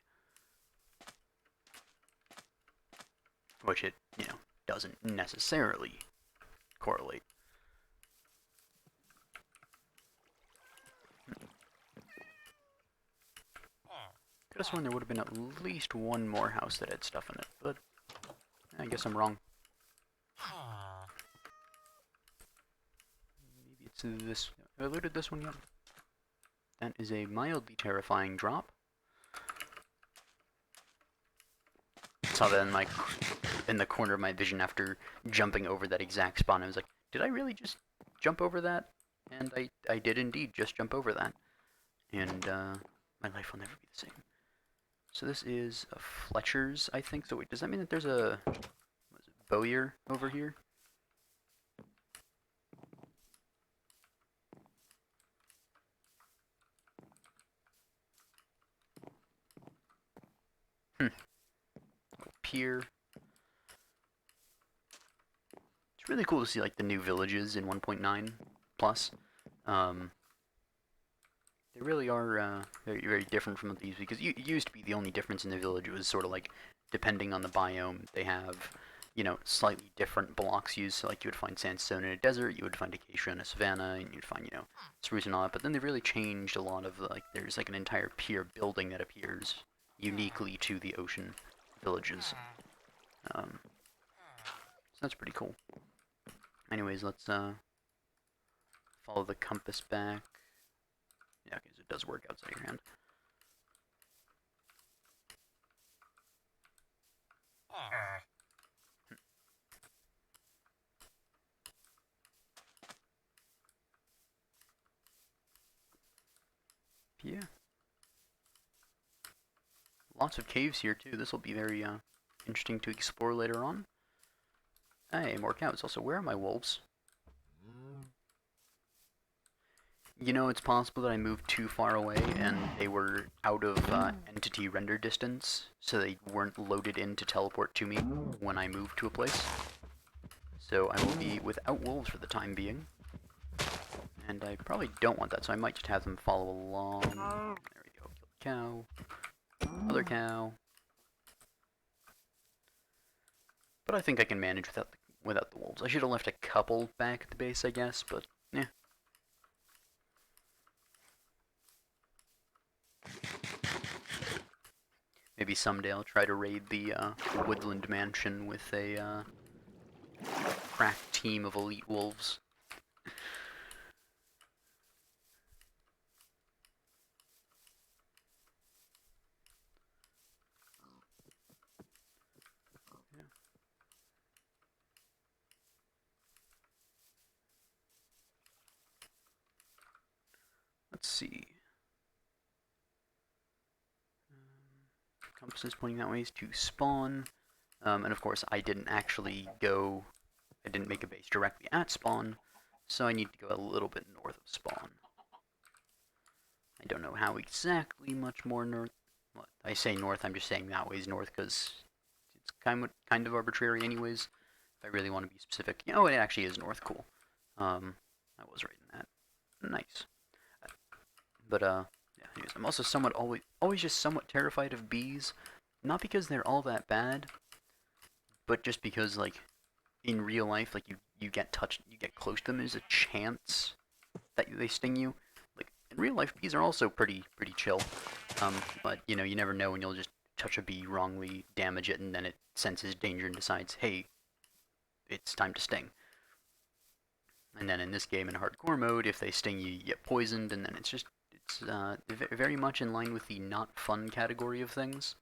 Which it, doesn't necessarily correlate. Could have sworn there would have been at least one more house that had stuff in it, but I guess I'm wrong. Maybe it's this. Have I looted this one yet? That is a mildly terrifying drop. Saw that in the corner of my vision after jumping over that exact spawn. I was like, did I really just jump over that? And I did indeed just jump over that. And my life will never be the same. So this is a Fletcher's, I think. So wait, does that mean that there's a Bowyer over here? Pier. It's really cool to see like the new villages in 1.9 plus. They really are very, very different from these, because it used to be the only difference in the village was sort of like, depending on the biome, they have, slightly different blocks used. So like you would find sandstone in a desert, you would find acacia in a savanna, and you'd find, spruce and all that. But then they really changed a lot of, like, there's like an entire pier building that appears uniquely to the ocean villages. So that's pretty cool. Anyways, let's follow the compass back. Yeah, because it does work outside your hand. Yeah. Lots of caves here too. This will be very interesting to explore later on. Hey, more cows. Also, where are my wolves? It's possible that I moved too far away and they were out of entity render distance, so they weren't loaded in to teleport to me when I moved to a place. So I will be without wolves for the time being. And I probably don't want that, so I might just have them follow along. There we go. Kill the cow. Other cow. But I think I can manage without the wolves. I should have left a couple back at the base, I guess, but yeah. Maybe someday I'll try to raid the Woodland Mansion with a cracked team of elite wolves. Let's see. Compass is pointing that way to spawn. And of course, I didn't make a base directly at spawn, so I need to go a little bit north of spawn. I don't know how exactly much more north. Well, I say north, I'm just saying that way is north because it's kind of arbitrary anyways. If I really want to be specific. Oh, it actually is north, cool. I was right in that. Nice. But, yeah, anyways, I'm also always just somewhat terrified of bees. Not because they're all that bad, but just because, like, in real life, like, you get close to them, there's a chance that they sting you. Like, in real life, bees are also pretty chill. But, you know, you never know when you'll just touch a bee, wrongly damage it, and then it senses danger and decides, hey, it's time to sting. And then in this game, in hardcore mode, if they sting you, you get poisoned, and then it's very much in line with the not fun category of things.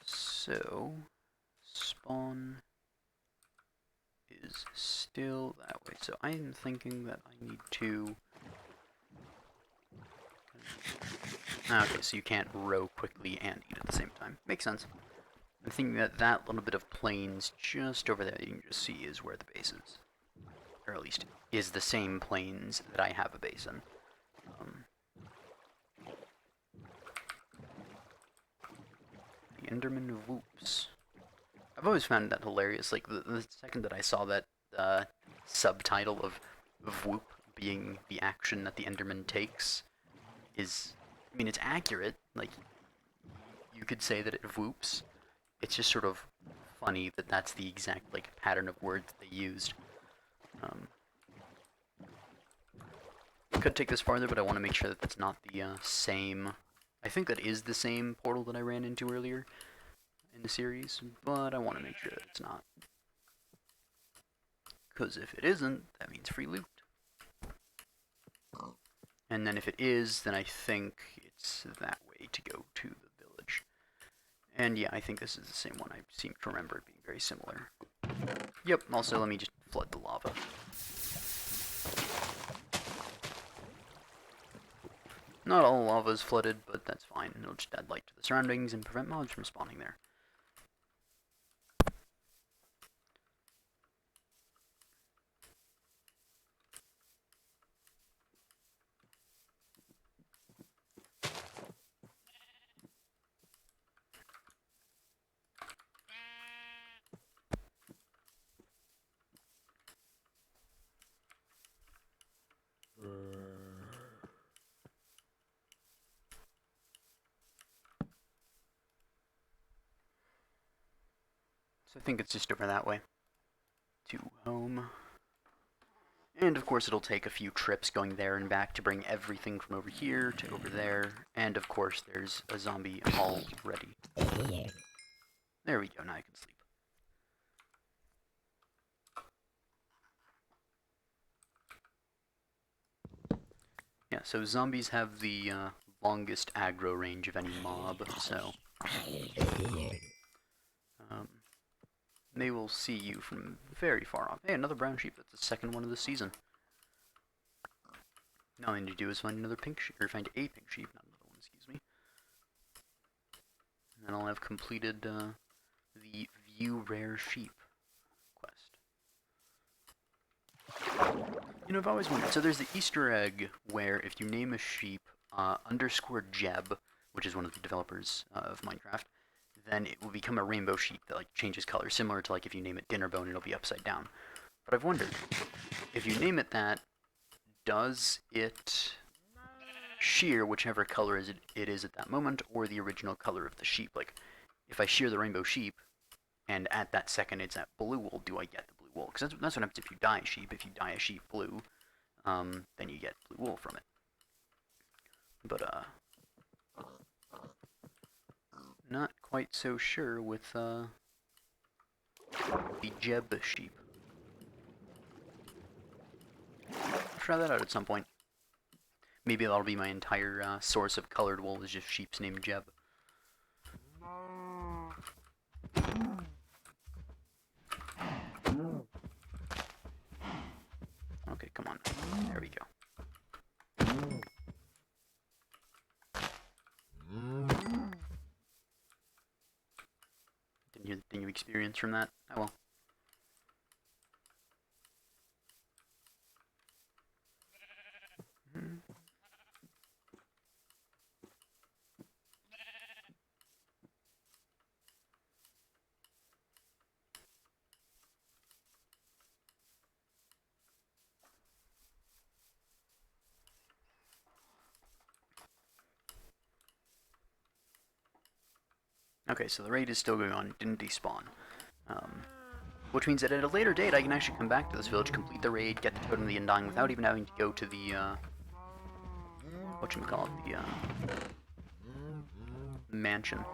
So, spawn is still that way. So I am thinking that I need to... Okay, so you can't row quickly and eat at the same time. Makes sense. I'm thinking that that little bit of plains just over there you can just see is where the base is. Or at least is the same plains that I have a base in. The Enderman whoops. I've always found that hilarious. Like, the second that I saw that subtitle of Whoop being the action that the Enderman takes is... I mean, it's accurate. Like, you could say that it whoops. It's just sort of funny that that's the exact, like, pattern of words they used. Could take this farther, but I want to make sure that that's not the same... I think that is the same portal that I ran into earlier in the series, but I want to make sure that it's not. Because if it isn't, that means free loot. And then if it is, then I think it's that way to go to the village. And yeah, I think this is the same one. I seem to remember it being very similar. Yep, also let me just flood the lava. Not all lava is flooded, but that's fine. It'll just add light to the surroundings and prevent mobs from spawning there. So I think it's just over that way. To home. And of course it'll take a few trips going there and back to bring everything from over here to over there. And of course there's a zombie already. There we go, now I can sleep. Yeah, so zombies have the longest aggro range of any mob, so... they will see you from very far off. Hey, another brown sheep. That's the second one of the season. Now all I need to do is find another pink sheep, or find a pink sheep, not another one, excuse me. And then I'll have completed the View Rare Sheep quest. You know, I've always wondered, so there's the Easter egg where if you name a sheep _Jeb, which is one of the developers of Minecraft, then it will become a rainbow sheep that like changes color, similar to like if you name it Dinnerbone, it'll be upside down. But I've wondered, if you name it that, does it shear whichever color it is at that moment, or the original color of the sheep? Like, if I shear the rainbow sheep, and at that second it's at blue wool, do I get the blue wool? Because that's what happens if you dye a sheep. If you dye a sheep blue, then you get blue wool from it. quite so sure with the Jeb sheep. Try that out at some point. Maybe that'll be my entire source of colored wool is just sheeps named Jeb. Okay, come on. There we go. Didn't you experience from that? Oh well. Okay, so the raid is still going on. It didn't despawn. Which means that at a later date, I can actually come back to this village, complete the raid, get the Totem of the Undying without even having to go to the, whatchamacallit, the, mansion.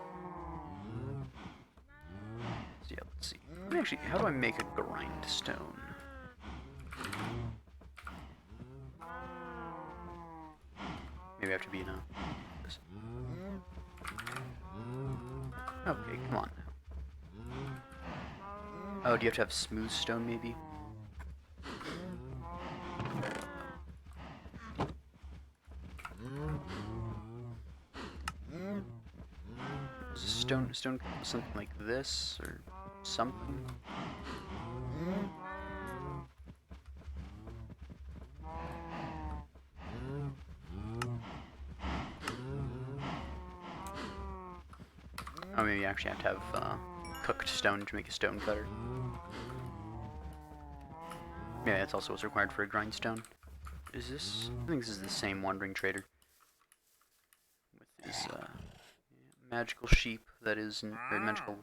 So yeah, let's see. Let me actually, how do I make a grindstone? Maybe I have to be in a... This. Okay, come on now. Oh, do you have to have smooth stone, maybe? Stone, something like this, or something? Oh, maybe you actually have to have cooked stone to make a stone cutter. Yeah, that's also what's required for a grindstone. Is this? I think this is the same wandering trader. With his magical sheep that is, or magical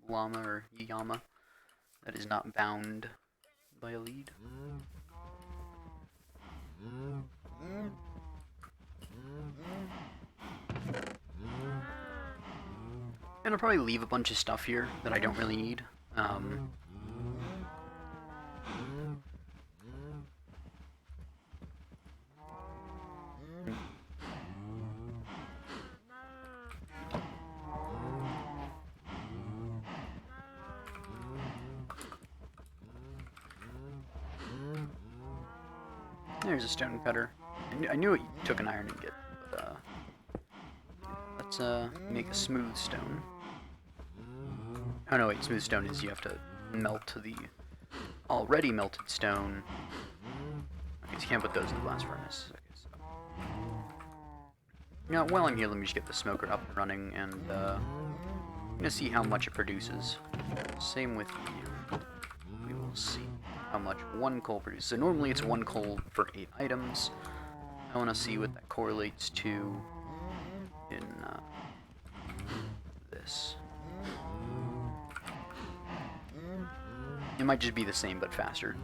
llama or llama that is not bound by a lead. And I'll probably leave a bunch of stuff here that I don't really need. There's a stone cutter. I knew it took an iron ingot, but let's make a smooth stone. Oh no, wait, smooth stone is you have to melt the already melted stone. Okay, so you can't put those in the blast furnace. Okay, so. Now, while I'm here, let me just get the smoker up and running, and I'm gonna see how much it produces. Same with you. We will see how much one coal produces. So normally it's one coal for 8 items. I want to see what that correlates to in this. It might just be the same, but faster.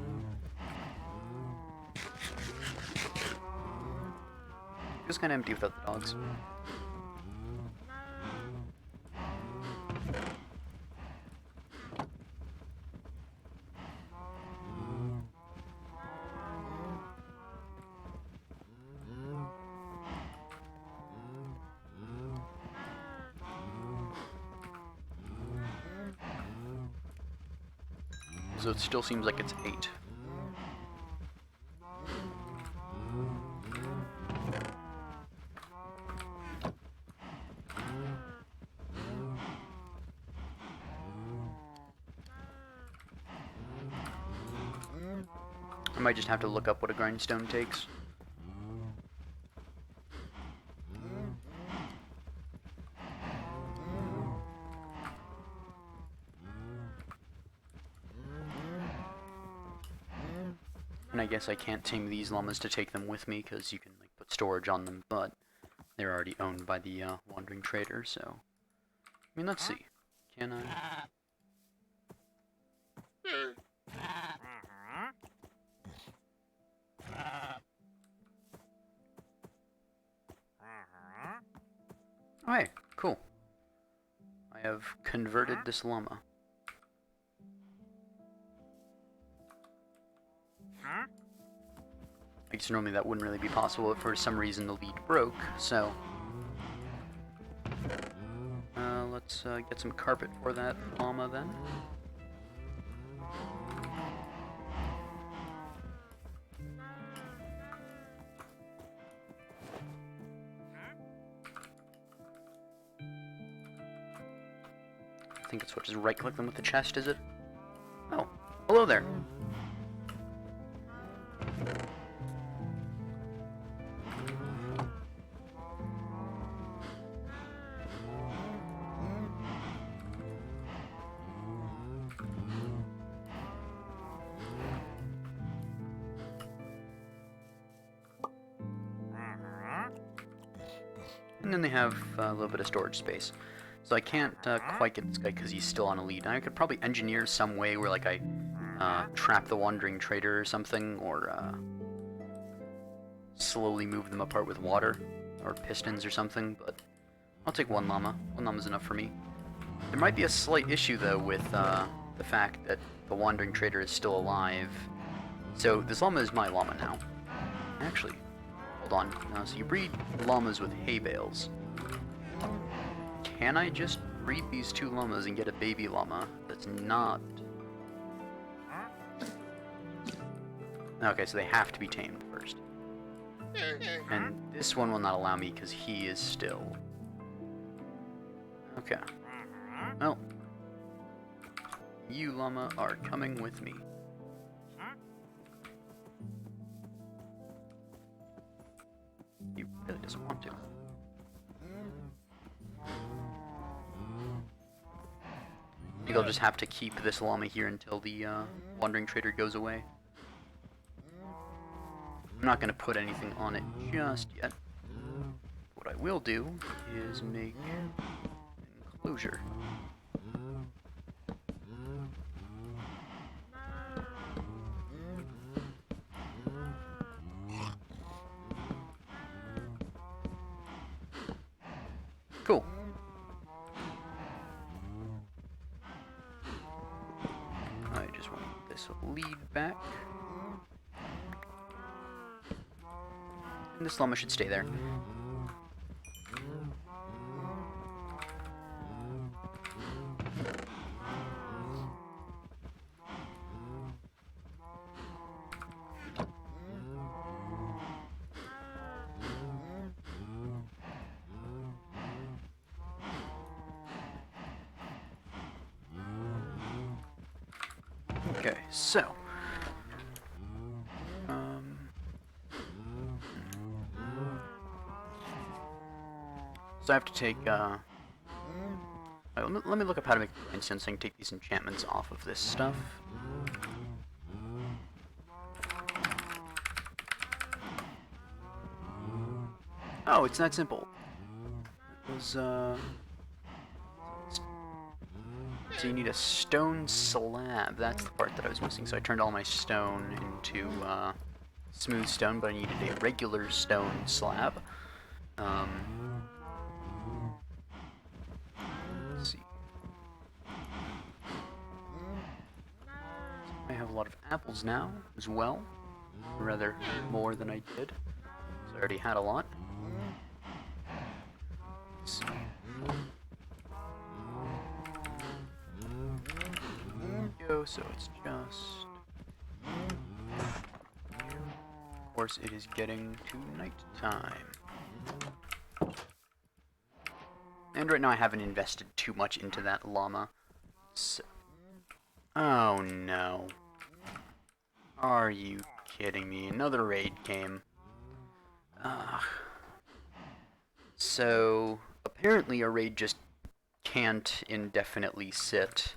It's kind of empty without the dogs. So it still seems like it's 8. I might just have to look up what a grindstone takes. And I guess I can't tame these llamas to take them with me because you can like put storage on them, but they're already owned by the wandering trader, so... I mean, let's see. Can I... Oh, hey, cool. I have converted this llama. I guess normally that wouldn't really be possible if for some reason the lead broke, so... let's get some carpet for that llama then. I think it's what, just right-click them with the chest, is it? Oh, hello there. And then they have a little bit of storage space. So I can't quite get this guy because he's still on a lead. I could probably engineer some way where like I trap the wandering trader or something, or slowly move them apart with water or pistons or something, but I'll take one llama. One llama's enough for me. There might be a slight issue though with the fact that the wandering trader is still alive. So this llama is my llama now. Actually, hold on. So you breed llamas with hay bales. Can I just breed these two llamas and get a baby llama that's not... Okay, so they have to be tamed first. And this one will not allow me because he is still... Okay. Well, you llama are coming with me. He really doesn't want to. I think I'll just have to keep this llama here until the wandering trader goes away. I'm not going to put anything on it just yet. What I will do is make an enclosure. Cool. I just want this lead back. And this llama should stay there. Okay, so I have to take let me look up how to make an instance so I can take these enchantments off of this stuff. Oh, it's that simple. It was so you need a stone slab. That's the part that I was missing. So I turned all my stone into smooth stone, but I needed a regular stone slab. Let's see. I have a lot of apples now as well. Rather more than I did. So I already had a lot. Let's see. So it's just... Of course, it is getting to night time. And right now I haven't invested too much into that llama. So... Oh no. Are you kidding me? Another raid came. So, apparently a raid just can't indefinitely sit.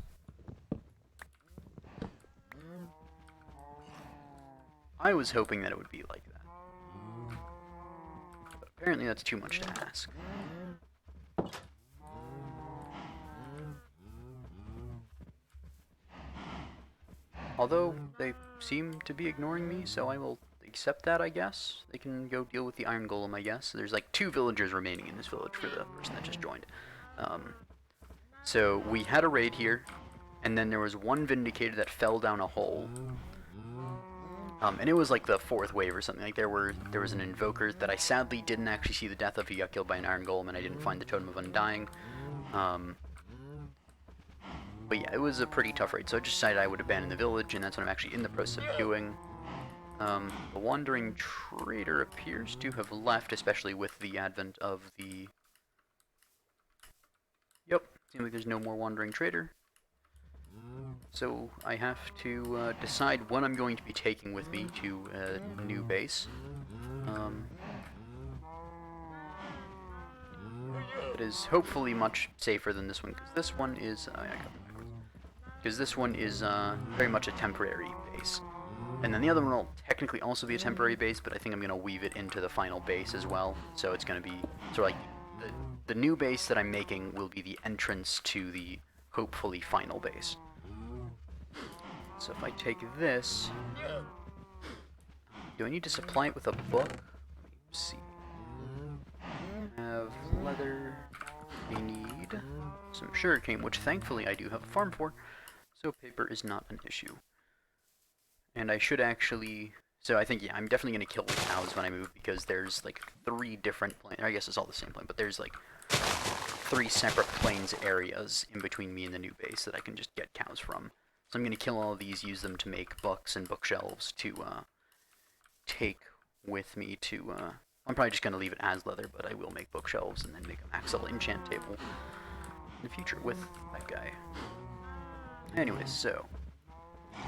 I was hoping that it would be like that. But apparently that's too much to ask. Although, they seem to be ignoring me, so I will accept that, I guess. They can go deal with the Iron Golem, I guess. There's like 2 villagers remaining in this village for the person that just joined. So we had a raid here, and then there was one Vindicator that fell down a hole. And it was like the 4th wave or something. Like there was an Invoker that I sadly didn't actually see the death of. He got killed by an Iron Golem, and I didn't find the Totem of Undying. But yeah, it was a pretty tough raid, so I just decided I would abandon the village, and that's what I'm actually in the process of doing. The Wandering Trader appears to have left, especially with the advent of the... Yep, seems like there's no more Wandering Trader. So I have to decide what I'm going to be taking with me to a new base. It is hopefully much safer than this one, because this one is... very much a temporary base. And then the other one will technically also be a temporary base, but I think I'm going to weave it into the final base as well. So it's going to be sort of like the new base that I'm making will be the entrance to the hopefully final base. So if I take this, do I need to supply it with a book? Let's see. Have leather. I need some sugarcane, which thankfully I do have a farm for, so paper is not an issue. And I should actually... So I think, yeah, I'm definitely going to kill the cows when I move, because there's like 3 different plains. I guess it's all the same plain, but there's like 3 separate plains areas in between me and the new base that I can just get cows from. So I'm going to kill all of these, use them to make books and bookshelves to take with me to... I'm probably just going to leave it as leather, but I will make bookshelves and then make a max level enchant table in the future with that guy. Anyways, so...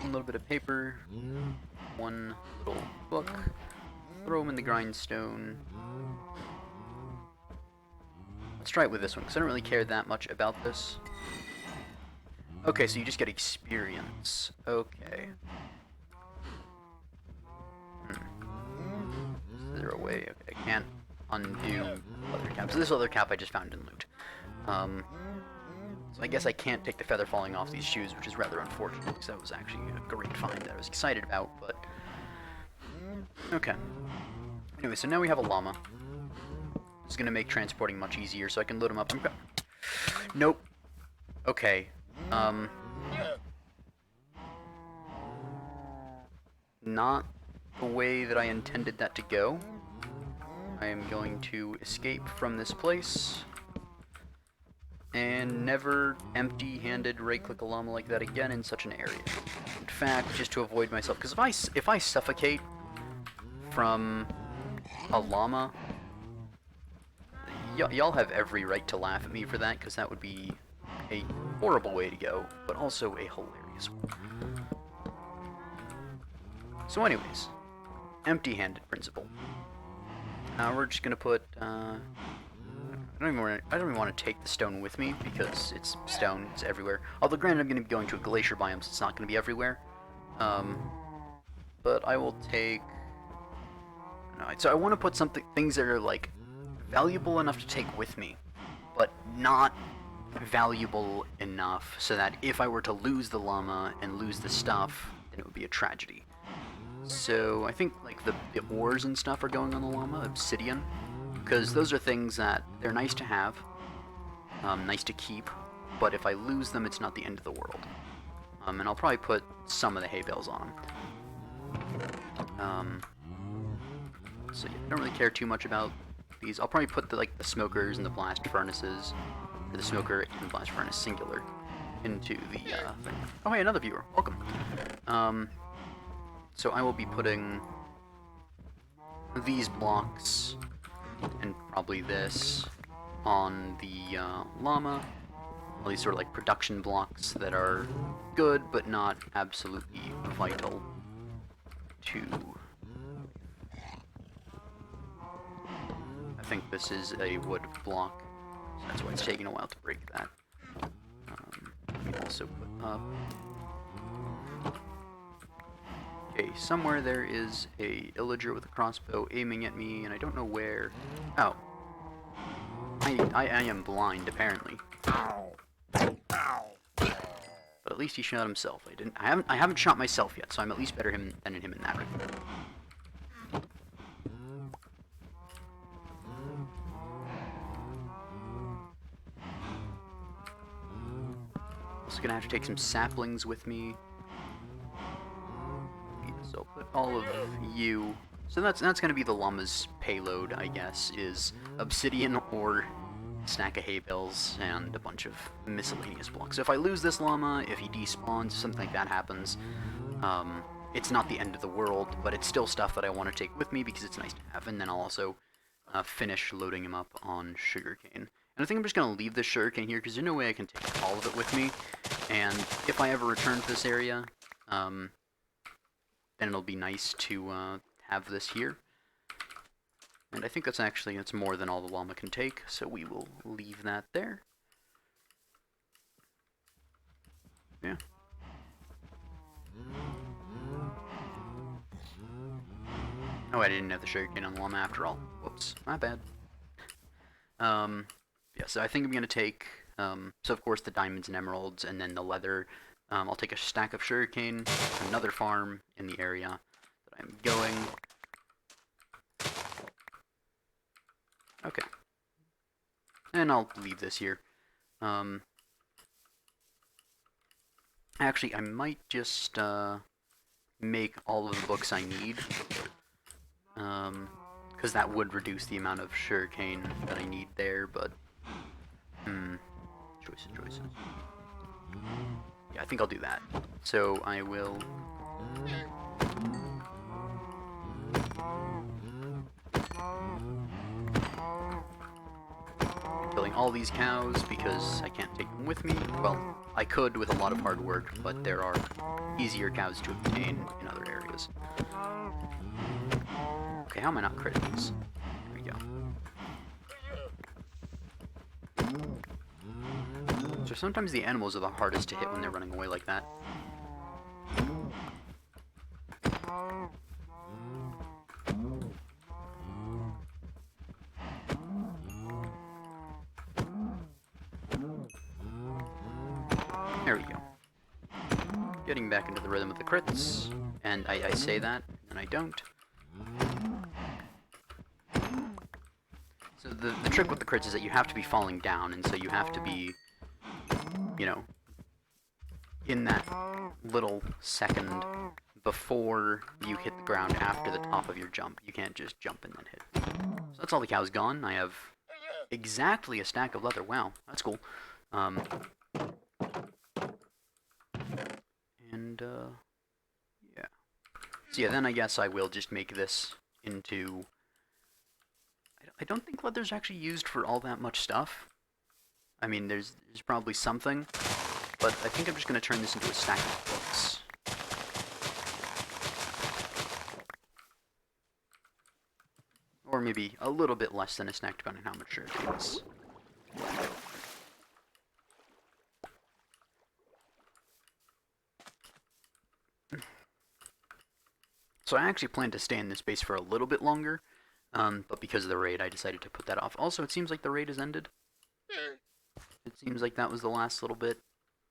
a little bit of paper, 1 little book, throw them in the grindstone. Let's try it with this one, because I don't really care that much about this. Okay, so you just get experience. Okay. Is there a way? Okay, I can't undo leather cap. So this leather cap I just found in loot. So I guess I can't take the feather falling off these shoes, which is rather unfortunate, because that was actually a great find that I was excited about, but... Okay. Anyway, so now we have a llama. This is going to make transporting much easier, so I can load him up. Nope. Okay. Not the way that I intended that to go. I am going to escape from this place and never empty-handed right-click a llama like that again in such an area. In fact, just to avoid myself, because if I suffocate from a llama, y'all have every right to laugh at me for that, because that would be a horrible way to go, but also a hilarious one. So anyways, empty-handed principle. We're just gonna put, I don't even want to take the stone with me, because it's stone, it's everywhere. Although granted, I'm gonna be going to a glacier biome, so it's not gonna be everywhere. But I will take... No, so I want to put things that are, like, valuable enough to take with me, but not valuable enough so that if I were to lose the llama and lose the stuff, then it would be a tragedy. So I think like the ores and stuff are going on the llama, obsidian, because those are things that they're nice to have, nice to keep, but if I lose them, it's not the end of the world. And I'll probably put some of the hay bales on them. So yeah, I don't really care too much about these. I'll probably put the smokers and the blast furnaces, or the smoker and blast furnace singular, into the thing. Oh hey, another viewer, welcome. So I will be putting these blocks, and probably this, on the llama. All these sort of like production blocks that are good, but not absolutely vital to... I think this is a wood block, so that's why it's taking a while to break that. Let me also put up... Okay, somewhere there is a illager with a crossbow aiming at me, and I don't know where. Oh. I am blind, apparently. But at least he shot himself. I haven't shot myself yet, so I'm at least better than him in that regard. also gonna have to take some saplings with me. So I'll put all of you. So that's gonna be the llama's payload, I guess, is obsidian or stack of hay bales and a bunch of miscellaneous blocks. So if I lose this llama, if he despawns, something like that happens, it's not the end of the world, but it's still stuff that I want to take with me because it's nice to have. And then I'll also finish loading him up on sugarcane. And I think I'm just going to leave this sugarcane here because there's no way I can take all of it with me. And if I ever return to this area, then it'll be nice to have this here. And I think that's more than all the llama can take, so we will leave that there. Yeah. Oh, I didn't have the sugarcane on the llama after all. Whoops, my bad. Yeah, so I think I'm gonna take, so of course the diamonds and emeralds, and then the leather. I'll take a stack of sugarcane, another farm in the area that I'm going. Okay. And I'll leave this here. Actually, I might just make all of the books I need. Because that would reduce the amount of sugarcane that I need there, but... Choices. Yeah, I think I'll do that. So I will... killing all these cows because I can't take them with me. Well, I could with a lot of hard work, but there are easier cows to obtain in other areas. Okay, how am I not critting these? There we go. So sometimes the animals are the hardest to hit when they're running away like that. There we go. Getting back into the rhythm of the crits, and I say that, and I don't. So the trick with the crits is that you have to be falling down, and so you have to be, you know, in that little second before you hit the ground after the top of your jump. You can't just jump and then hit. So that's all the cows gone. I have exactly a stack of leather. Wow, that's cool. Yeah. So yeah, then I guess I will just make this into... I don't think leather's actually used for all that much stuff. I mean, there's probably something, but I think I'm just going to turn this into a stack of books. Or maybe a little bit less than a stack, depending on how much it is. So I actually planned to stay in this base for a little bit longer, but because of the raid, I decided to put that off. Also, it seems like the raid has ended. It seems like that was the last little bit.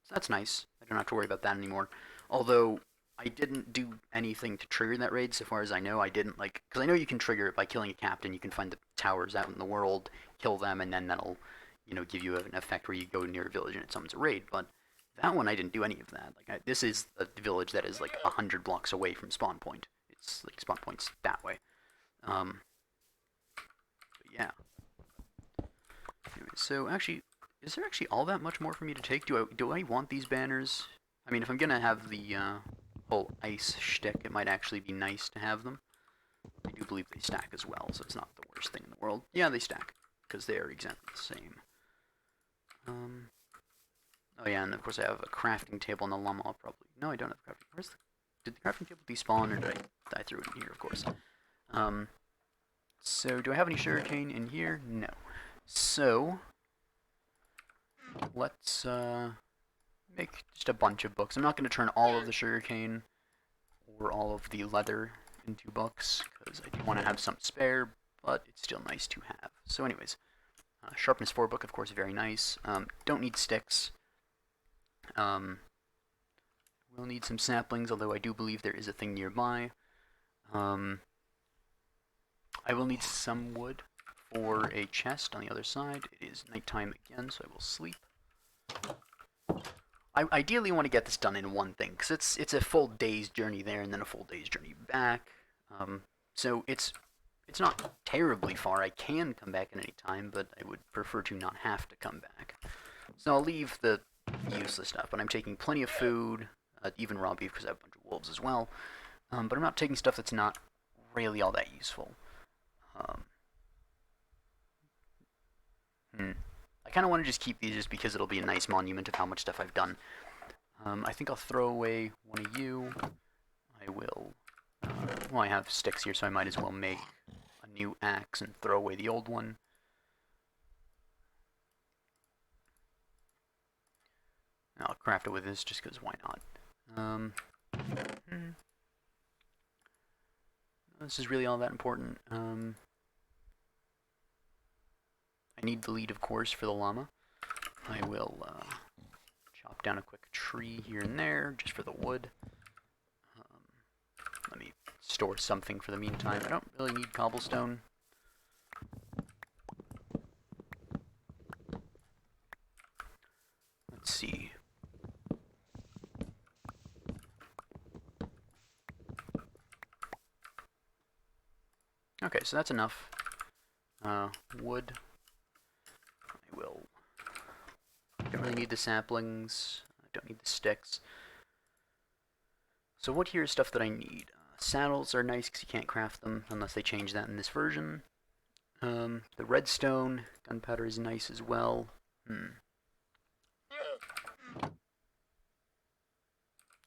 So that's nice. I don't have to worry about that anymore. Although, I didn't do anything to trigger that raid, so far as I know. I didn't, like... Because I know you can trigger it by killing a captain. You can find the towers out in the world, kill them, and then that'll, you know, give you an effect where you go near a village and it summons a raid. But that one, I didn't do any of that. Like, this is a village that is, like, 100 blocks away from spawn point. It's, like, spawn point's that way. But yeah. Anyway, so, actually... Is there actually all that much more for me to take? Do I want these banners? I mean, if I'm gonna have the whole ice shtick, it might actually be nice to have them. I do believe they stack as well, so it's not the worst thing in the world. Yeah, they stack, because they are exactly the same. Oh yeah, and of course I have a crafting table on the llama. I'll probably... No, I don't have a crafting... Did the crafting table despawn, or did I threw it in here, of course. So, do I have any sugarcane in here? No. So... let's make just a bunch of books. I'm not going to turn all of the sugarcane or all of the leather into books, because I do want to have some spare, but it's still nice to have. So anyways, Sharpness 4 book, of course, very nice. Don't need sticks. We'll need some saplings, although I do believe there is a thing nearby. I will need some wood for a chest on the other side. It is nighttime again, so I will sleep. I ideally want to get this done in one thing, because it's a full day's journey there and then a full day's journey back. So it's not terribly far. I can come back at any time, but I would prefer to not have to come back. So I'll leave the useless stuff, but I'm taking plenty of food, even raw beef because I have a bunch of wolves as well. But I'm not taking stuff that's not really all that useful. Um, I kind of want to just keep these just because it'll be a nice monument of how much stuff I've done. I think I'll throw away one of you. I will. Well, I have sticks here, so I might as well make a new axe and throw away the old one. I'll craft it with this just because why not? This is really all that important. I need the lead, of course, for the llama. I will chop down a quick tree here and there just for the wood. Let me store something for the meantime. I don't really need cobblestone. Let's see. Okay, so that's enough. Wood. I will. Don't really need the saplings. I don't need the sticks. So what here is stuff that I need? Saddles are nice because you can't craft them unless they change that in this version. The redstone, gunpowder is nice as well.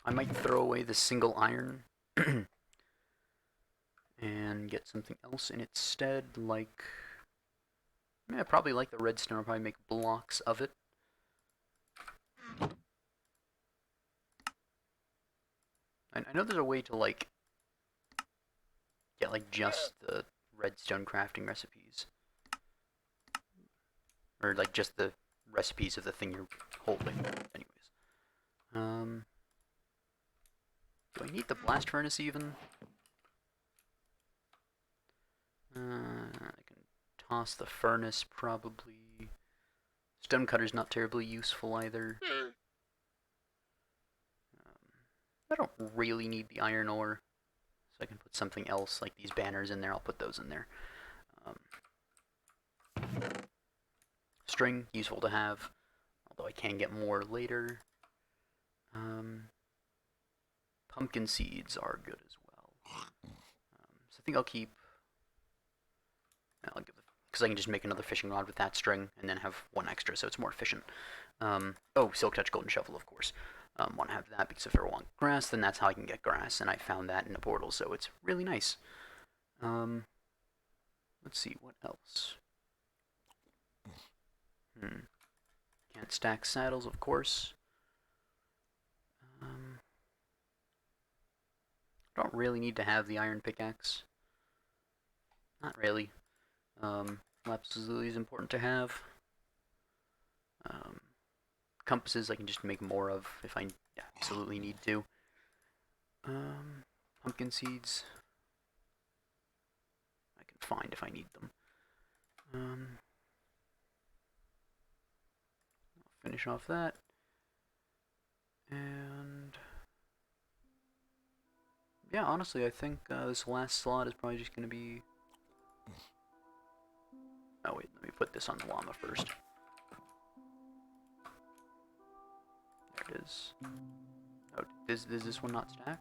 I might throw away the single iron and get something else in its stead, like... Yeah, probably like the redstone. I'll probably make blocks of it. I know there's a way to, like, get, like, just the redstone crafting recipes. Or, like, just the recipes of the thing you're holding. Anyways. Do I need the blast furnace, even? I can toss the furnace, probably. Stonecutter's not terribly useful, either. I don't really need the iron ore, so I can put something else, like these banners in there. I'll put those in there. String, useful to have, although I can get more later. Pumpkin seeds are good as well. So I think I'll keep... because I can just make another fishing rod with that string, and then have one extra, so it's more efficient. Oh, Silk Touch Golden Shovel, of course. Want to have that because if I ever want grass, then that's how I can get grass, and I found that in a portal, so it's really nice. Let's see, what else? Can't stack saddles, of course. Don't really need to have the iron pickaxe. Not really. Lapis lazuli is important to have. Compasses I can just make more of if I absolutely need to. Pumpkin seeds I can find if I need them. I'll finish off that. And yeah, honestly, I think this last slot is probably just going to be... Oh wait, let me put this on the llama first. There it is. Oh, does this one not stack?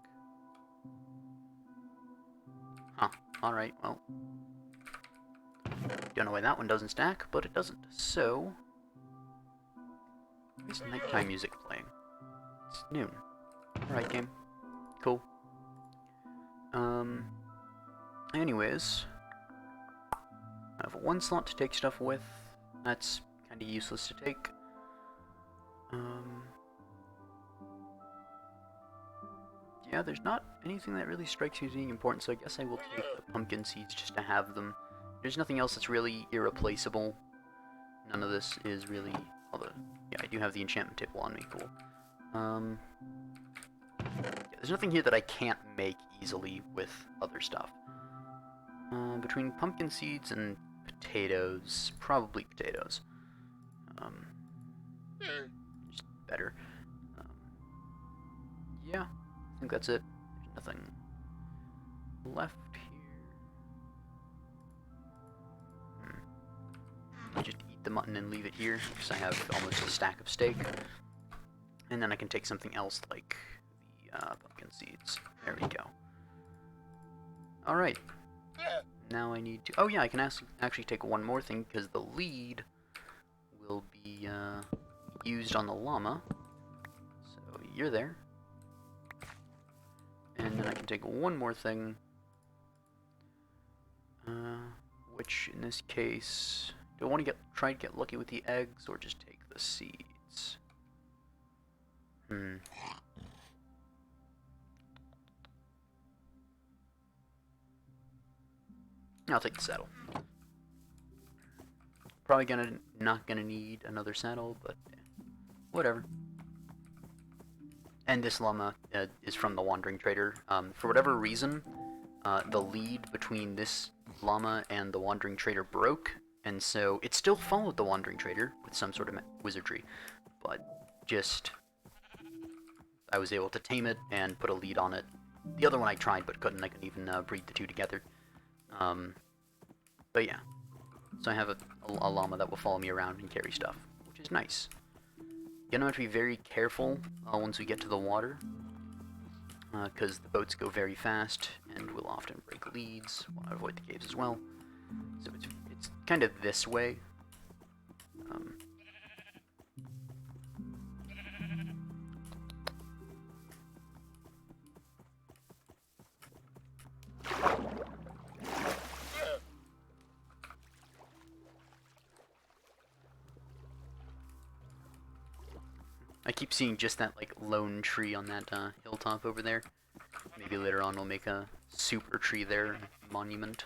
Huh, alright, well. Don't know why that one doesn't stack, but it doesn't. So... why is nighttime music playing? It's noon. Alright, game. Cool. Anyways... I have one slot to take stuff with. That's kind of useless to take. Yeah, there's not anything that really strikes me as being important, so I guess I will take the pumpkin seeds just to have them. There's nothing else that's really irreplaceable. None of this is really... although, yeah, I do have the enchantment table on me, cool. Yeah, there's nothing here that I can't make easily with other stuff. Between pumpkin seeds and potatoes, probably potatoes. Just better. yeah, I think that's it. There's nothing left here. Just eat the mutton and leave it here, because I have almost a stack of steak. And then I can take something else like the pumpkin seeds. There we go. Alright. Now I need to... Oh yeah, I can actually take one more thing, because the lead will be used on the llama. So you're there. And then I can take one more thing. Which in this case... Do I want to try to get lucky with the eggs, or just take the seeds? I'll take the saddle. Probably not gonna need another saddle, but whatever. And this llama is from the Wandering Trader. For whatever reason, the lead between this llama and the Wandering Trader broke, and so it still followed the Wandering Trader with some sort of wizardry, but just I was able to tame it and put a lead on it. The other one I tried but couldn't. I couldn't even breed the two together. But yeah, so I have a llama that will follow me around and carry stuff, which is nice. Gonna have to be very careful once we get to the water, because the boats go very fast and will often break leads. Want to avoid the caves as well. So it's kind of this way. I keep seeing just that like lone tree on that hilltop over there. Maybe later on we'll make a super tree there, monument.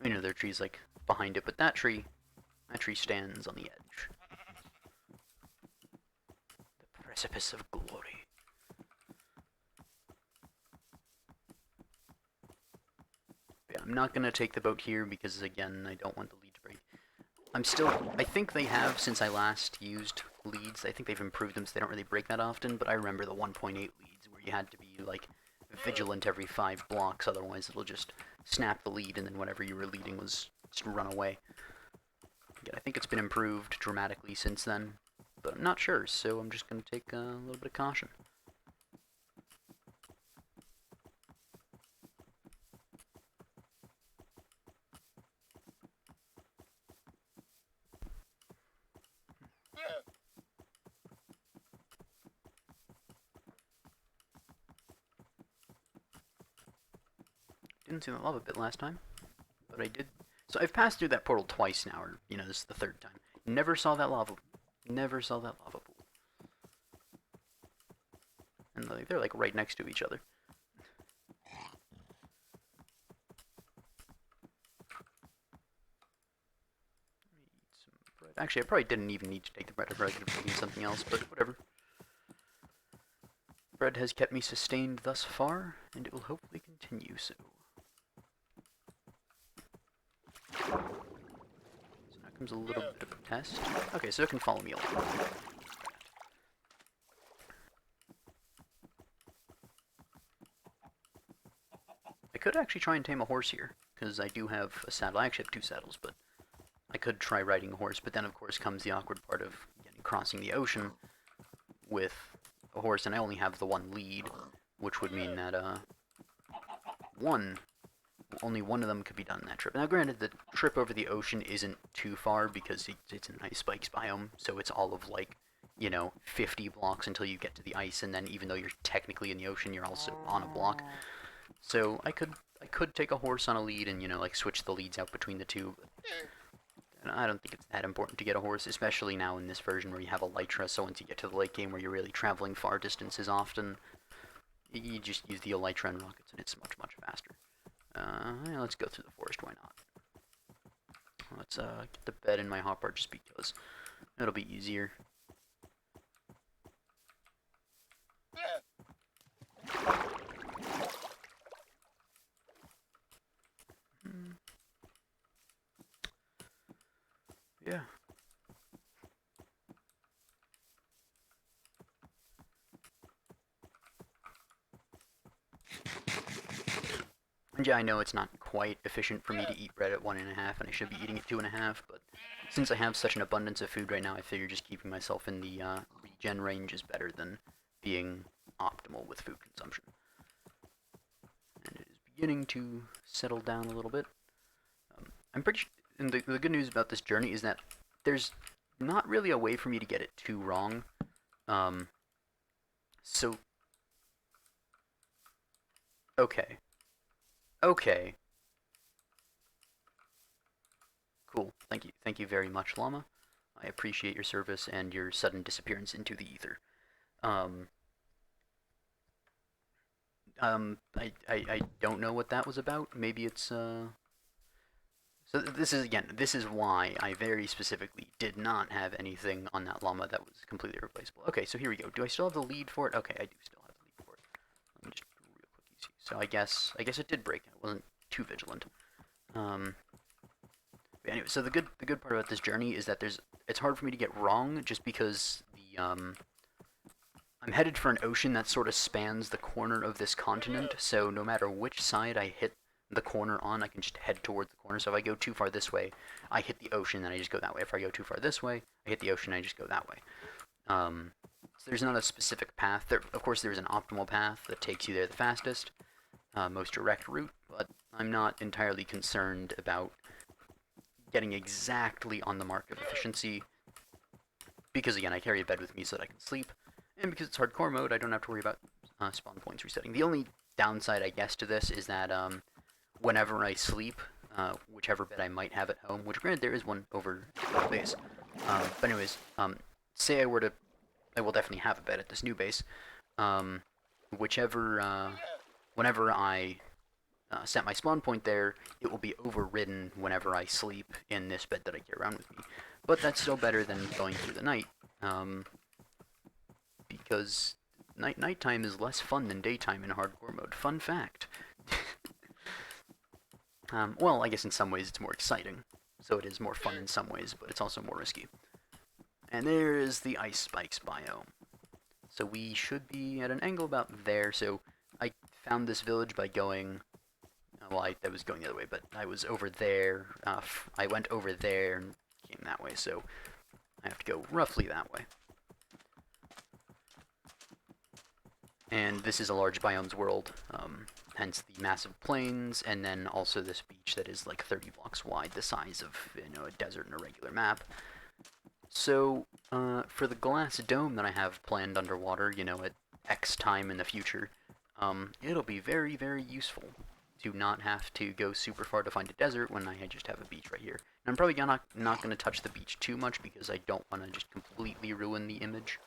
You know, there are trees like behind it, but that tree stands on the edge. The precipice of glory. Yeah, I'm not gonna take the boat here because again, I don't want the lead to break. I think they have, since I last used leads, I think they've improved them so they don't really break that often, but I remember the 1.8 leads where you had to be, like, vigilant every 5 blocks, otherwise it'll just snap the lead and then whatever you were leading was just run away. Again, I think it's been improved dramatically since then, but I'm not sure, so I'm just going to take a little bit of caution. Didn't see the lava pit last time, but I did. So I've passed through that portal twice now, or, you know, this is the 3rd time. Never saw that lava pool. And they're like right next to each other. Eat some bread. Actually, I probably didn't even need to take the bread. I probably could have taken something else, but whatever. Bread has kept me sustained thus far, and it will hopefully continue so. So now comes a little bit of a test. Okay, so it can follow me along. I could actually try and tame a horse here, because I do have a saddle. I actually have 2 saddles, but I could try riding a horse, but then of course comes the awkward part of crossing the ocean with a horse, and I only have the 1 lead, which would mean that only one of them could be done in that trip. Now granted, the trip over the ocean isn't too far because it's an ice spikes biome, so it's all of like, you know, 50 blocks until you get to the ice, and then even though you're technically in the ocean, you're also on a block. So I could take a horse on a lead and, you know, like switch the leads out between the two, but I don't think it's that important to get a horse, especially now in this version where you have Elytra, so once you get to the late game where you're really traveling far distances often, you just use the Elytra and rockets and it's much, much faster. Yeah, let's go through the forest, why not? Let's get the bed in my hotbar just because it'll be easier. Yeah. And yeah, I know it's not quite efficient for me to eat bread at 1.5, and I should be eating at 2.5, but since I have such an abundance of food right now, I figure just keeping myself in the regen range is better than being optimal with food consumption. And it is beginning to settle down a little bit. I'm pretty and the good news about this journey is that there's not really a way for me to get it too wrong. Um, so, okay. Okay. Cool. Thank you. Thank you very much, Llama. I appreciate your service and your sudden disappearance into the ether. Um, I don't know what that was about. Maybe it's, So this is, again, this is why I very specifically did not have anything on that llama that was completely replaceable. Okay, so here we go. Do I still have the lead for it? Okay, I do still have the lead for it. Let me just real quick see. So I guess it did break. I wasn't too vigilant. But anyway, so the good part about this journey is that it's hard for me to get wrong just because I'm headed for an ocean that sort of spans the corner of this continent. So no matter which side I hit the corner on, I can just head towards the corner. So if I go too far this way, I hit the ocean, and I just go that way. If I go too far this way, I hit the ocean, and I just go that way. So there's not a specific path. Of course, there's an optimal path that takes you there the fastest, most direct route, but I'm not entirely concerned about getting exactly on the mark of efficiency, because again, I carry a bed with me so that I can sleep, and because it's hardcore mode, I don't have to worry about spawn points resetting. The only downside, I guess, to this is that whenever I sleep, whichever bed I might have at home, which granted there is one over the base, but anyways, say I will definitely have a bed at this new base, whichever, whenever I set my spawn point there, it will be overridden whenever I sleep in this bed that I carry around with me. But that's still better than going through the night, because nighttime is less fun than daytime in hardcore mode. Fun fact. Well, I guess in some ways it's more exciting, so it is more fun in some ways, but it's also more risky. And there is the ice spikes biome. So we should be at an angle about there. So I found this village by going. Well, I was going the other way, but I was over there. I went over there and came that way, so I have to go roughly that way. And this is a large biomes world, hence the massive plains, and then also this beach that is like 30 blocks wide, the size of, a desert in a regular map. So, for the glass dome that I have planned underwater, at X time in the future, it'll be very, very useful to not have to go super far to find a desert when I just have a beach right here. And I'm probably not going to touch the beach too much because I don't want to just completely ruin the image.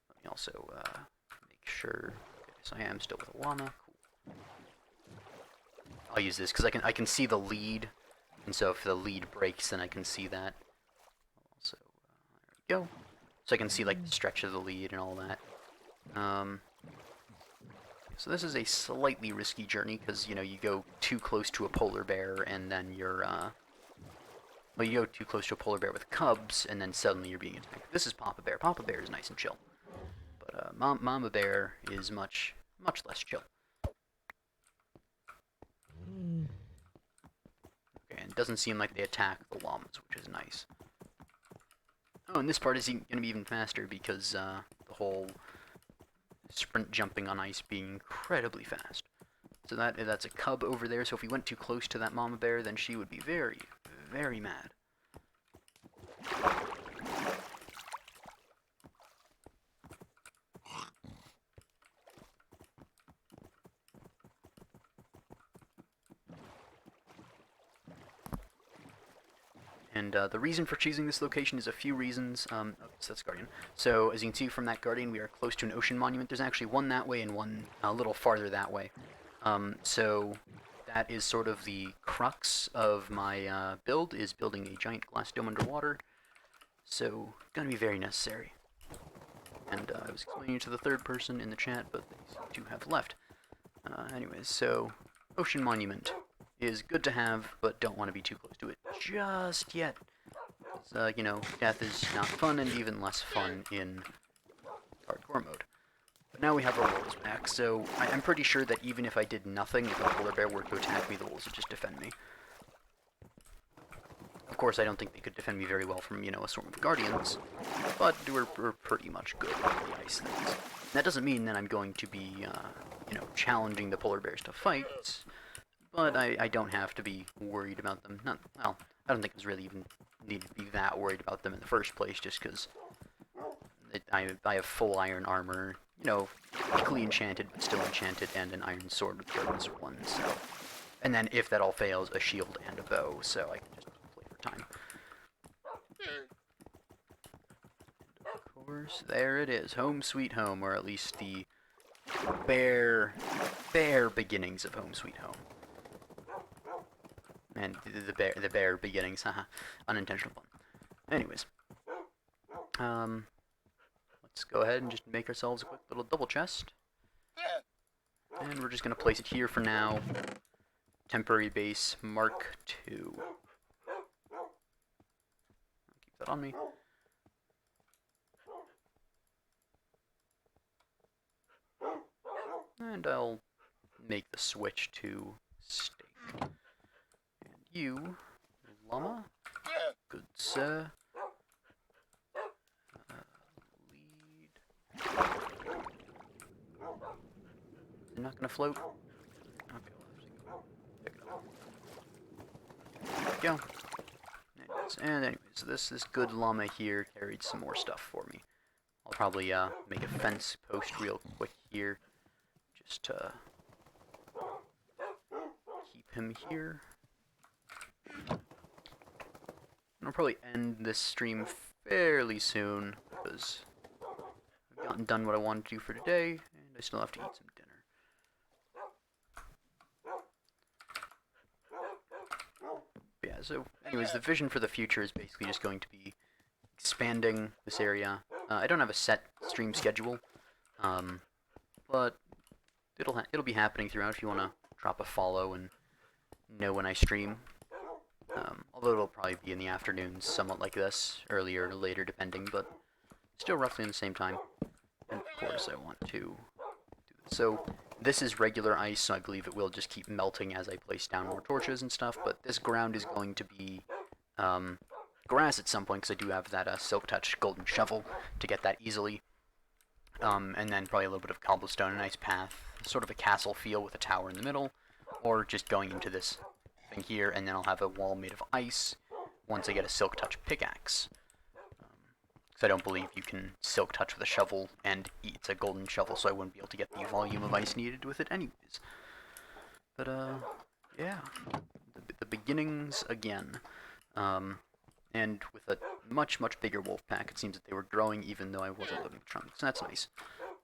Let me also make sure. Okay, so I am still with a llama. Cool. I'll use this because I can see the lead, and so if the lead breaks, then I can see that. Also, there we go. So I can see like the stretch of the lead and all that. So this is a slightly risky journey because, you go too close to a polar bear and then you're, well, you go too close to a polar bear with cubs and then suddenly you're being attacked. This is Papa Bear. Papa Bear is nice and chill. But Mama Bear is much, much less chill. Okay, and it doesn't seem like they attack the llamas, which is nice. Oh, and this part is going to be even faster because the whole sprint jumping on ice being incredibly fast. So that's a cub over there, so if we went too close to that mama bear, then she would be very, very mad. And the reason for choosing this location is a few reasons. So that's Guardian. So as you can see from that Guardian, we are close to an ocean monument. There's actually one that way and one a little farther that way. So that is sort of the crux of my build, is building a giant glass dome underwater. So gonna be very necessary. And I was explaining to the third person in the chat, but they seem to have left. Anyways, so ocean monument is good to have, but don't want to be too close to it just yet. Death is not fun, and even less fun in hardcore mode. But now we have our wolves back, so I'm pretty sure that even if I did nothing, if a polar bear were to attack me, the wolves would just defend me. Of course, I don't think they could defend me very well from, you know, a swarm of guardians, but we're pretty much good with the ice things. That doesn't mean that I'm going to be, you know, challenging the polar bears to fight, but I don't have to be worried about them. Well, I don't think I was really even needed to be that worried about them in the first place, just because I have full iron armor, you know, weakly enchanted, but still enchanted, and an iron sword with Darkness 1, so... And then, if that all fails, a shield and a bow, so I can just play for time. Of course, there it is, home sweet home, or at least the bare beginnings of home sweet home. And the bare beginnings, haha, unintentional fun. Anyways, let's go ahead and just make ourselves a quick little double chest. And we're just gonna place it here for now. Temporary base Mark II. I'll keep that on me. And I'll make the switch to steak. And you, llama, good sir. Lead. Is it not gonna float? Okay, we'll have to go pick it up. There we go. Anyways, this good llama here carried some more stuff for me. I'll probably make a fence post real quick here, just to keep him here. And I'll probably end this stream fairly soon, because I've gotten done what I wanted to do for today, and I still have to eat some dinner. Yeah, so anyways, the vision for the future is basically just going to be expanding this area. I don't have a set stream schedule, but it'll be happening throughout if you want to drop a follow and know when I stream. Although it'll probably be in the afternoons, somewhat like this, earlier or later depending, but still roughly in the same time. And of course I want to do this. So this is regular ice, so I believe it will just keep melting as I place down more torches and stuff, but this ground is going to be grass at some point, because I do have that Silk Touch golden shovel to get that easily. And then probably a little bit of cobblestone, a nice path, sort of a castle feel with a tower in the middle, or just going into this thing here, and then I'll have a wall made of ice once I get a Silk Touch pickaxe. Because I don't believe you can Silk Touch with a shovel, and it's a golden shovel, so I wouldn't be able to get the volume of ice needed with it anyways. But, yeah. The beginnings again. And with a much bigger wolf pack, it seems that they were growing even though I wasn't living with trunks. So that's nice.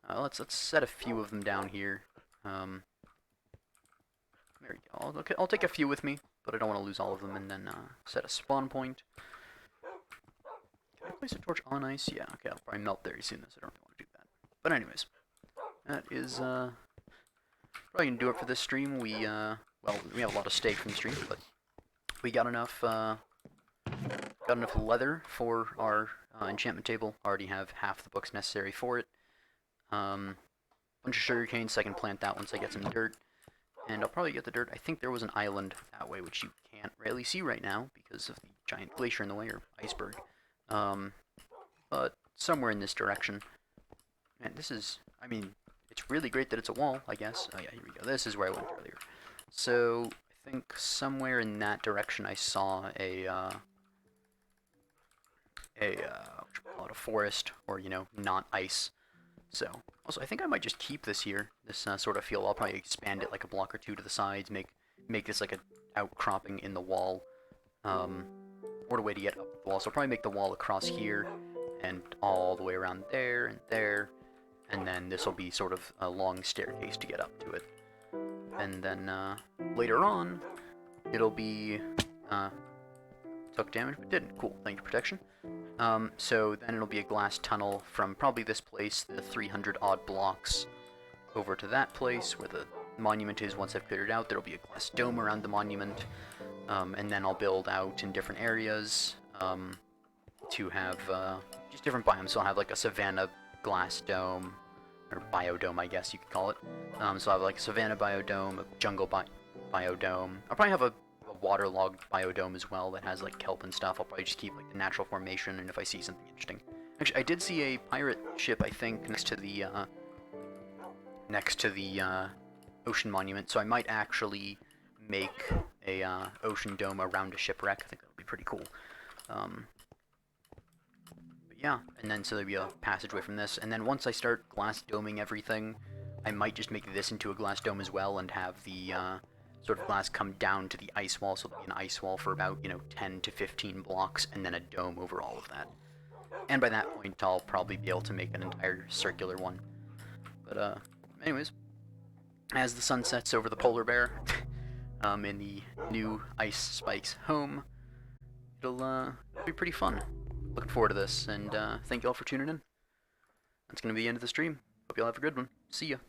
Let's set a few of them down here. There we go. I'll take a few with me, but I don't want to lose all of them, and then set a spawn point. Can I place a torch on ice? Yeah, okay, I'll probably melt very soon, so I don't really want to do that. But anyways, that is probably gonna do it for this stream. We have a lot of steak from the stream, but we got enough leather for our enchantment table. Already have half the books necessary for it. Bunch of sugarcane, so I can plant that once I get some dirt. And I'll probably get the dirt. I think there was an island that way, which you can't really see right now because of the giant glacier in the way, or iceberg. But somewhere in this direction. And this is, I mean, it's really great that it's a wall, I guess. Oh yeah, here we go. This is where I went earlier. So, I think somewhere in that direction I saw a forest, or, you know, not ice. So, also, I think I might just keep this here, this sort of feel. I'll probably expand it like a block or two to the sides, make this like a outcropping in the wall, or a way to get up the wall. So I'll probably make the wall across here, and all the way around there, and then this will be sort of a long staircase to get up to it. And then, later on, it'll be, took damage, but didn't. Cool, thank you, protection. So then it'll be a glass tunnel from probably this place, the 300 odd blocks, over to that place where the monument is. Once I've cleared it out, there'll be a glass dome around the monument, and then I'll build out in different areas, to have, just different biomes. So I'll have like a savanna glass dome, or biodome, I guess you could call it. So I have like a savanna biodome, a jungle biodome. I'll probably have a waterlogged biodome as well that has like kelp and stuff. I'll probably just keep like the natural formation, and if I see something interesting. Actually, I did see a pirate ship, I think, next to the ocean monument, so I might actually make a ocean dome around a shipwreck. I think that would be pretty cool. But yeah, and then so there'll be a passageway from this, and then once I start glass doming everything, I might just make this into a glass dome as well, and have the sort of glass come down to the ice wall, so there'll be an ice wall for about, 10 to 15 blocks, and then a dome over all of that. And by that point, I'll probably be able to make an entire circular one. But, anyways, as the sun sets over the polar bear, in the new Ice Spikes home, it'll be pretty fun. Looking forward to this, and thank you all for tuning in. That's going to be the end of the stream. Hope you all have a good one. See ya.